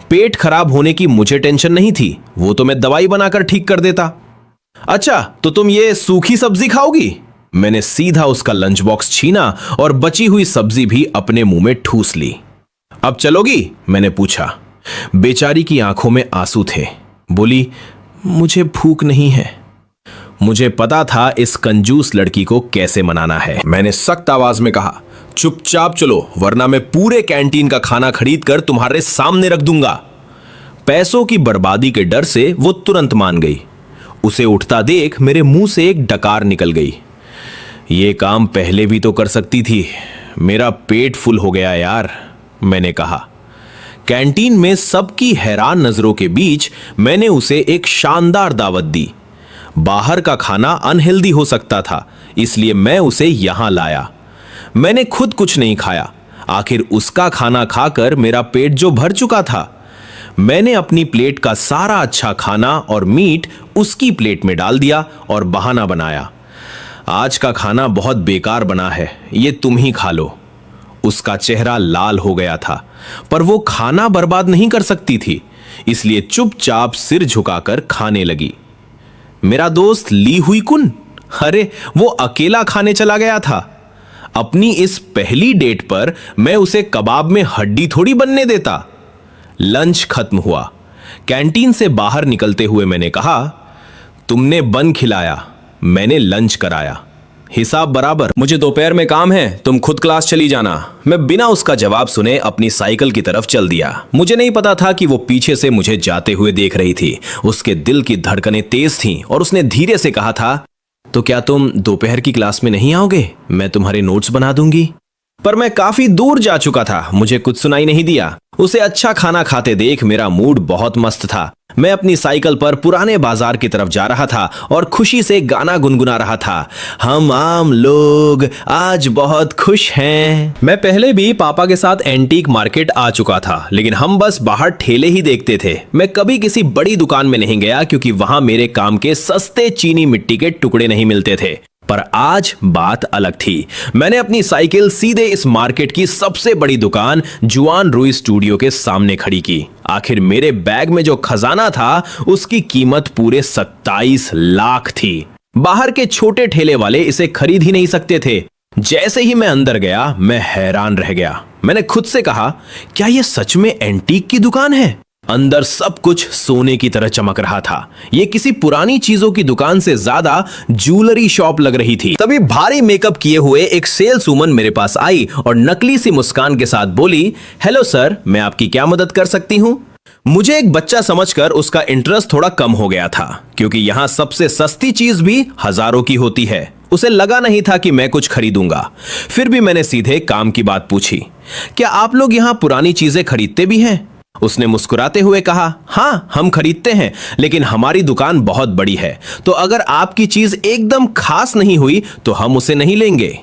पेट खराब होने की मुझे टेंशन नहीं थी, वो तो मैं दवाई बनाकर ठीक कर देता। अच्छा, तो तुम ये सूखी सब्जी खाओगी? मैंने सीधा उसका लंच बॉक्स छीना और बची हुई सब्जी भी अपने मुंह में ठूस ली। अब चलोगी? मैंने पूछा। बेचारी की आंखों में आंसू थे। बोली, मुझे भूख नहीं है। मुझे पता था इस कंजूस लड़की को कैसे मनाना है। मैंने सख्त आवाज में कहा, चुपचाप चलो, वरना मैं पूरे कैंटीन का खाना खरीद कर तुम्हारे सामने रख दूंगा। पैसों की बर्बादी के डर से वो तुरंत मान गई। उसे उठता देख मेरे मुंह से एक डकार निकल गई। ये काम पहले भी तो कर सकती थी। मेरा पेट फुल हो गया यार, मैंने कहा। कैंटीन में सबकी हैरान नजरों के बीच मैंने उसे एक शानदार दावत दी। बाहर का खाना अनहेल्दी हो सकता था, इसलिए मैं उसे यहां लाया। मैंने खुद कुछ नहीं खाया। आखिर उसका खाना खाकर मेरा पेट जो भर चुका था। मैंने अपनी प्लेट का सारा अच्छा खाना और मीट उसकी प्लेट में डाल दिया और बहाना बनाया, आज का खाना बहुत बेकार बना है, ये तुम ही खा लो। उसका चेहरा लाल हो गया था, पर वो खाना बर्बाद नहीं कर सकती थी, इसलिए चुपचाप सिर झुकाकर खाने लगी। मेरा दोस्त ली हुई कुन, अरे वो अकेला खाने चला गया था। अपनी इस पहली डेट पर मैं उसे कबाब में हड्डी थोड़ी बनने देता। लंच खत्म हुआ। कैंटीन से बाहर निकलते हुए मैंने कहा, तुमने बन खिलाया, मैंने लंच कराया, हिसाब बराबर। मुझे दोपहर में काम है, तुम खुद क्लास चली जाना। मैं बिना उसका जवाब सुने अपनी साइकिल की तरफ चल दिया। मुझे नहीं पता था कि वो पीछे से मुझे जाते हुए देख रही थी। उसके दिल की धड़कनें तेज थीं और उसने धीरे से कहा था, तो क्या तुम दोपहर की क्लास में नहीं आओगे? मैं तुम्हारे नोट्स बना दूंगी। पर मैं काफी दूर जा चुका था, मुझे कुछ सुनाई नहीं दिया। उसे अच्छा खाना खाते देख मेरा मूड बहुत मस्त था। मैं अपनी साइकिल पर पुराने बाजार की तरफ जा रहा था और खुशी से गाना गुनगुना रहा था, हम आम लोग आज बहुत खुश हैं। मैं पहले भी पापा के साथ एंटीक मार्केट आ चुका था, लेकिन हम बस बाहर ठेले ही देखते थे। मैं कभी किसी बड़ी दुकान में नहीं गया क्योंकि वहां मेरे काम के सस्ते चीनी मिट्टी के टुकड़े नहीं मिलते थे। पर आज बात अलग थी। मैंने अपनी साइकिल सीधे इस मार्केट की सबसे बड़ी दुकान जुआन रुई स्टूडियो के सामने खड़ी की। आखिर मेरे बैग में जो खजाना था उसकी कीमत पूरे 27 लाख थी। बाहर के छोटे ठेले वाले इसे खरीद ही नहीं सकते थे। जैसे ही मैं अंदर गया मैं हैरान रह गया। मैंने खुद से कहा, क्या यह सच में एंटीक की दुकान है? अंदर सब कुछ सोने की तरह चमक रहा था। यह किसी पुरानी चीजों की दुकान से ज्यादा ज्वेलरी शॉप लग रही थी। तभी भारी मेकअप किए हुए एक सेल्स वूमन मेरे पास आई और नकली सी मुस्कान के साथ बोली, हेलो सर, मैं आपकी क्या मदद कर सकती हूं? मुझे एक बच्चा समझकर उसका इंटरेस्ट थोड़ा कम हो गया था, क्योंकि यहां सबसे सस्ती चीज भी हजारों की होती है। उसे लगा नहीं था कि मैं कुछ खरीदूंगा। फिर भी मैंने सीधे काम की बात पूछी, क्या आप लोग यहां पुरानी चीजें खरीदते भी हैं? उसने मुस्कुराते हुए कहा, हाँ हम खरीदते हैं, लेकिन हमारी दुकान बहुत बड़ी है, तो अगर आपकी चीज एकदम खास नहीं हुई तो हम उसे नहीं लेंगे।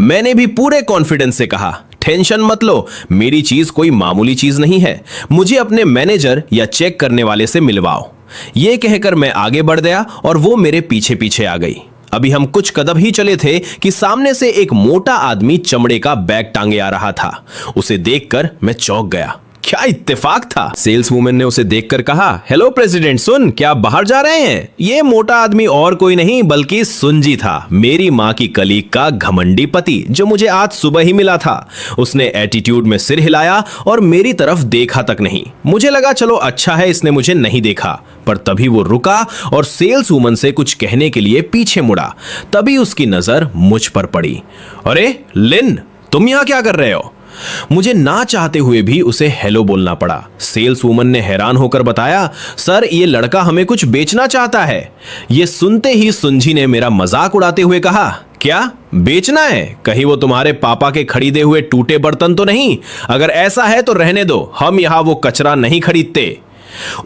मैंने भी पूरे कॉन्फिडेंस से कहा, टेंशन मत लो, मेरी चीज कोई मामूली चीज नहीं है, मुझे अपने मैनेजर या चेक करने वाले से मिलवाओ। यह कहकर मैं आगे बढ़ गया और वो मेरे पीछे पीछे आ गई। अभी हम कुछ कदम ही चले थे कि सामने से एक मोटा आदमी चमड़े का बैग टांगे आ रहा था। उसे देखकर मैं चौंक गया। क्या इत्तेफाक था। सेल्स वुमन ने उसे देखकर कहा, हेलो प्रेसिडेंट सुन, क्या आप बाहर जा रहे हैं? ये मोटा आदमी और कोई नहीं बल्कि सुनजी था, मेरी माँ की कलीग का घमंडी पति, जो मुझे आज सुबह ही मिला था। उसने एटीट्यूड में सिर हिलाया और मेरी तरफ देखा तक नहीं। मुझे लगा चलो अच्छा है इसने मुझे नहीं देखा, पर तभी वो रुका और सेल्स वुमन से कुछ कहने के लिए पीछे मुड़ा। तभी उसकी नजर मुझ पर पड़ी। अरे लिन, तुम यहां क्या कर रहे हो? मुझे ना चाहते हुए भी उसे हेलो बोलना पड़ा। सेल्स वुमन ने हैरान होकर बताया, सर ये लड़का हमें कुछ बेचना चाहता है। ये सुनते ही सुंजी ने मेरा मजाक उड़ाते हुए कहा, क्या बेचना है? कहीं वो तुम्हारे पापा के खरीदे हुए टूटे बर्तन तो नहीं? अगर ऐसा है तो रहने दो, हम यहां वो कचरा नहीं खरीदते।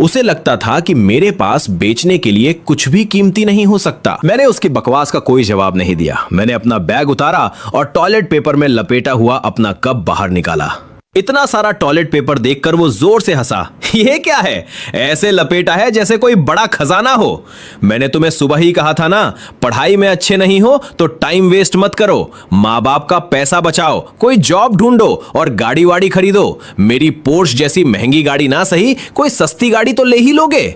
उसे लगता था कि मेरे पास बेचने के लिए कुछ भी कीमती नहीं हो सकता। मैंने उसकी बकवास का कोई जवाब नहीं दिया। मैंने अपना बैग उतारा और टॉयलेट पेपर में लपेटा हुआ अपना कप बाहर निकाला। इतना सारा टॉयलेट पेपर देखकर वो जोर से हंसा। ये क्या है? ऐसे लपेटा है जैसे कोई बड़ा खजाना हो। मैंने तुम्हें सुबह ही कहा था ना, पढ़ाई में अच्छे नहीं हो तो टाइम वेस्ट मत करो, माँ बाप का पैसा बचाओ, कोई जॉब ढूंढो और गाड़ी वाड़ी खरीदो। मेरी पोर्श जैसी महंगी गाड़ी ना सही, कोई सस्ती गाड़ी तो ले ही लोगे।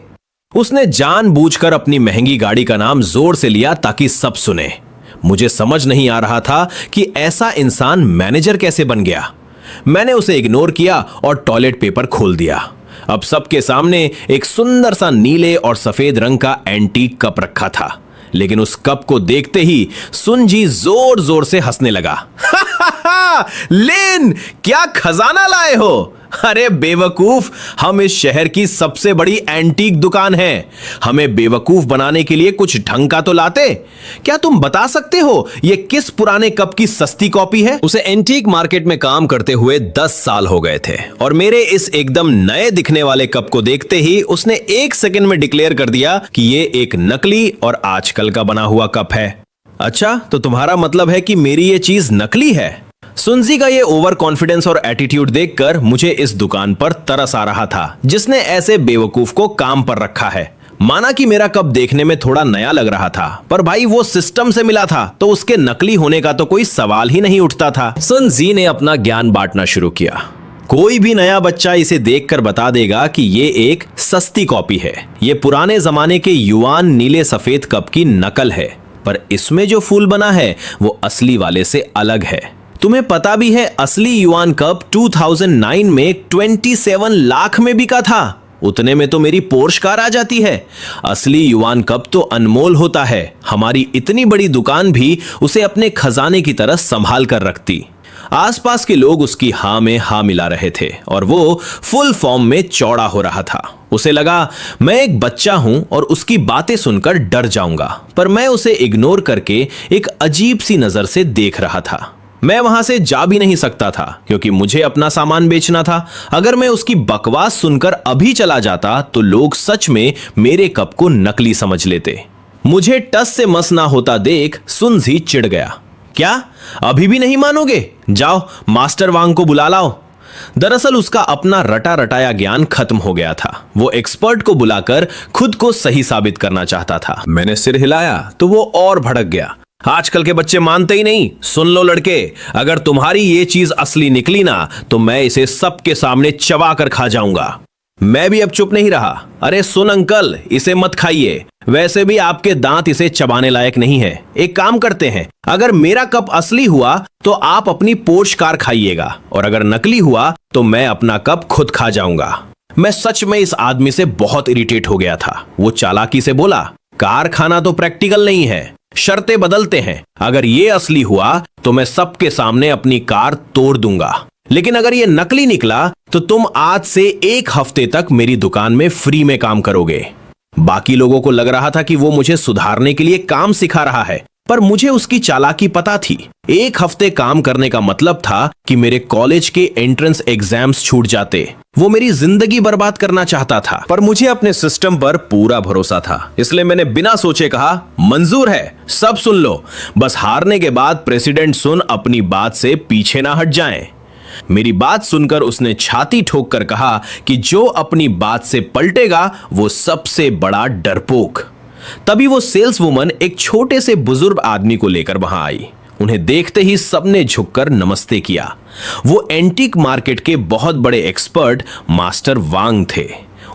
उसने जानबूझकर अपनी महंगी गाड़ी का नाम जोर से लिया ताकि सब सुने। मुझे समझ नहीं आ रहा था कि ऐसा इंसान मैनेजर कैसे बन गया। मैंने उसे इग्नोर किया और टॉयलेट पेपर खोल दिया। अब सबके सामने एक सुंदर सा नीले और सफेद रंग का एंटीक कप रखा था, लेकिन उस कप को देखते ही सुनजी जोर जोर से हंसने लगा। लिन, क्या खजाना लाए हो? अरे बेवकूफ, हम इस शहर की सबसे बड़ी एंटीक दुकान है। हमें बेवकूफ बनाने के लिए कुछ ढंग का तो लाते। क्या तुम बता सकते हो ये किस पुराने कप की सस्ती कॉपी है? उसे एंटीक मार्केट में काम करते हुए 10 साल हो गए थे और मेरे इस एकदम नए दिखने वाले कप को देखते ही उसने 1 सेकंड में डिक्लेयर कर दिया कि ये एक नकली और आजकल का बना हुआ कप है। अच्छा, तो तुम्हारा मतलब है कि मेरी ये चीज नकली है? सुनजी का ये ओवर कॉन्फिडेंस और एटीट्यूड देखकर मुझे इस दुकान पर तरस आ रहा था जिसने ऐसे बेवकूफ को काम पर रखा है। माना कि मेरा कप देखने में थोड़ा नया लग रहा था, पर भाई वो सिस्टम से मिला था तो उसके नकली होने का तो कोई सवाल ही नहीं उठता था। सुनजी ने अपना ज्ञान बांटना शुरू किया। कोई भी नया बच्चा इसे देखकर बता देगा कि ये एक सस्ती कॉपी है। ये पुराने जमाने के युआन नीले सफेद कप की नकल है, पर इसमें जो फूल बना है वो असली वाले से अलग है। तुम्हें पता भी है असली युआन कप 2009 में 27 लाख में बिका था। उतने में तो मेरी पोर्श कार आ जाती है। असली युआन कप तो अनमोल होता है। हमारी इतनी बड़ी दुकान भी उसे अपने खजाने की तरह संभाल कर रखती। आसपास के लोग उसकी हाँ में हाँ मिला रहे थे और वो फुल फॉर्म में चौड़ा हो रहा था। उसे लगा मैं एक बच्चा हूं और उसकी बातें सुनकर डर जाऊंगा, पर मैं उसे इग्नोर करके एक अजीब सी नजर से देख रहा था। मैं वहां से जा भी नहीं सकता था क्योंकि मुझे अपना सामान बेचना था। अगर मैं उसकी बकवास सुनकर अभी चला जाता तो लोग सच में मेरे कप को नकली समझ लेते। मुझे टस से मस ना होता देख सुनजी चिढ़ गया। क्या अभी भी नहीं मानोगे? जाओ मास्टर वांग को बुला लाओ। दरअसल उसका अपना रटा रटाया ज्ञान खत्म हो गया था। वो एक्सपर्ट को बुलाकर खुद को सही साबित करना चाहता था। मैंने सिर हिलाया तो वो और भड़क गया। आजकल के बच्चे मानते ही नहीं। सुन लो लड़के, अगर तुम्हारी ये चीज असली निकली ना तो मैं इसे सबके सामने चबा कर खा जाऊंगा। मैं भी अब चुप नहीं रहा। अरे सुन अंकल, इसे मत खाइए, वैसे भी आपके दांत इसे चबाने लायक नहीं है। एक काम करते हैं, अगर मेरा कप असली हुआ तो आप अपनी पोर्श कार खाइएगा और अगर नकली हुआ तो मैं अपना कप खुद खा जाऊंगा। मैं सच में इस आदमी से बहुत इरिटेट हो गया था। वो चालाकी से बोला, कार खाना तो प्रैक्टिकल नहीं है, शर्तें बदलते हैं। अगर ये असली हुआ तो मैं सबके सामने अपनी कार तोड़ दूंगा, लेकिन अगर ये नकली निकला तो तुम आज से 1 हफ्ते तक मेरी दुकान में फ्री में काम करोगे। बाकी लोगों को लग रहा था कि वो मुझे सुधारने के लिए काम सिखा रहा है, पर मुझे उसकी चालाकी पता थी। 1 हफ्ते काम करने का मतलब था कि मेरे कॉलेज के एंट्रेंस एग्जाम्स छूट जाते। वो मेरी जिंदगी बर्बाद करना चाहता था, पर मुझे अपने सिस्टम पर पूरा भरोसा था, इसलिए मैंने बिना सोचे कहा, मंजूर है, सब सुन लो, बस हारने के बाद प्रेसिडेंट सुन अपनी बात से पीछे ना हट जाएं। मेरी बात सुनकर उसने छाती ठोक कर कहा कि जो अपनी बात से पलटेगा वो सबसे बड़ा डरपोक। तभी वो सेल्स वुमन एक छोटे से बुजुर्ग आदमी को लेकर वहां आई। उन्हें देखते ही सबने झुककर नमस्ते किया। वो एंटीक मार्केट के बहुत बड़े एक्सपर्ट मास्टर वांग थे।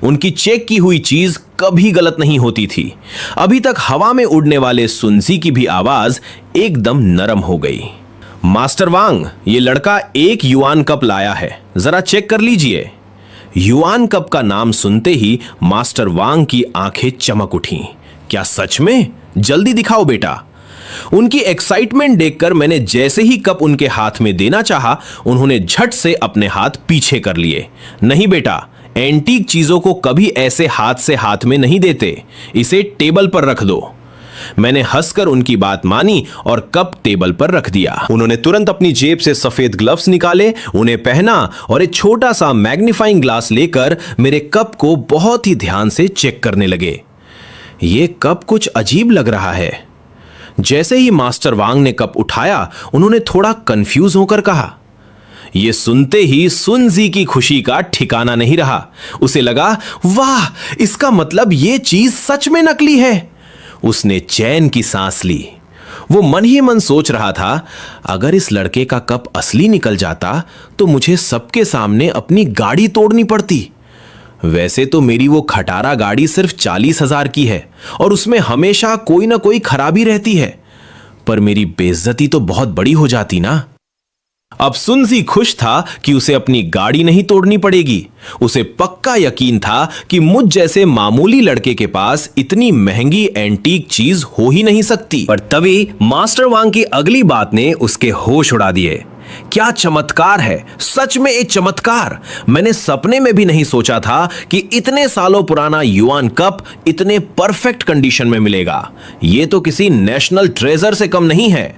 उनकी चेक की हुई चीज कभी गलत नहीं होती थी। अभी तक हवा में उड़ने वाले सुनजी की भी आवाज एकदम नरम हो गई। मास्टर वांग, ये लड़का 1 युआन कप लाया है, जरा चेक कर लीजिए। युआन कप का नाम सुनते ही मास्टर वांग की आंखें चमक उठीं। क्या सच में? जल्दी दिखाओ बेटा। उनकी एक्साइटमेंट देखकर मैंने जैसे ही कप उनके हाथ में देना चाहा, उन्होंने झट से अपने हाथ पीछे कर लिए। नहीं बेटा, एंटीक चीजों को कभी ऐसे हाथ में नहीं देते, इसे टेबल पर रख दो। मैंने हंसकर उनकी बात मानी और कप टेबल पर रख दिया। उन्होंने तुरंत अपनी जेब से सफेद ग्लव्स निकाले, उन्हें पहना और एक छोटा सा मैग्नीफाइंग ग्लास लेकर मेरे कप को बहुत ही ध्यान से चेक करने लगे। ये कप कुछ अजीब लग रहा है। जैसे ही मास्टर वांग ने कप उठाया, उन्होंने थोड़ा कंफ्यूज होकर कहा। ये सुनते ही सुनजी की खुशी का ठिकाना नहीं रहा। उसे लगा, वाह, इसका मतलब ये चीज सच में नकली है। उसने चैन की सांस ली। वो मन ही मन सोच रहा था, अगर इस लड़के का कप असली निकल जाता तो मुझे सबके सामने अपनी गाड़ी तोड़नी पड़ती। वैसे तो मेरी वो खटारा गाड़ी सिर्फ 40,000 की है और उसमें हमेशा कोई ना कोई खराबी रहती है, पर मेरी बेइज्जती तो बहुत बड़ी हो जाती ना। अब सुनजी खुश था कि उसे अपनी गाड़ी नहीं तोड़नी पड़ेगी। उसे पक्का यकीन था कि मुझ जैसे मामूली लड़के के पास इतनी महंगी एंटीक चीज हो ही नहीं सकती। पर तभी मास्टर वांग की अगली बात ने उसके होश उड़ा दिए। क्या चमत्कार है, सच में एक चमत्कार। मैंने सपने में भी नहीं सोचा था कि इतने सालों पुराना युआन कप इतने परफेक्ट कंडीशन में मिलेगा। यह तो किसी नेशनल ट्रेजर से कम नहीं है।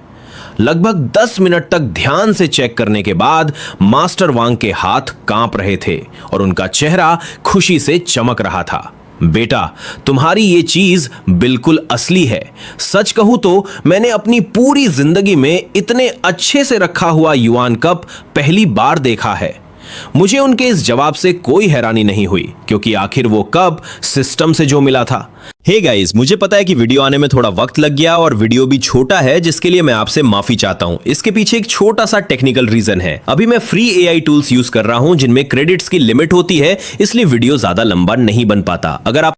लगभग 10 मिनट तक ध्यान से चेक करने के बाद मास्टर वांग के हाथ कांप रहे थे और उनका चेहरा खुशी से चमक रहा था। बेटा, तुम्हारी ये चीज बिल्कुल असली है। सच कहूं तो मैंने अपनी पूरी जिंदगी में इतने अच्छे से रखा हुआ युआन कप पहली बार देखा है। मुझे उनके इस जवाब से कोई हैरानी नहीं हुई, क्योंकि आखिर वो कप सिस्टम से जो मिला था। हे गाइस, मुझे पता है कि वीडियो आने में थोड़ा वक्त लग गया और वीडियो भी छोटा है, जिसके लिए मैं आपसे माफी चाहता हूं। इसके पीछे एक छोटा सा टेक्निकल रीजन है। अभी मैं फ्री एआई टूल्स यूज कर रहा हूं जिनमें क्रेडिट्स की लिमिट होती है, इसलिए वीडियो ज्यादा लंबा नहीं बन पाता। अगर आप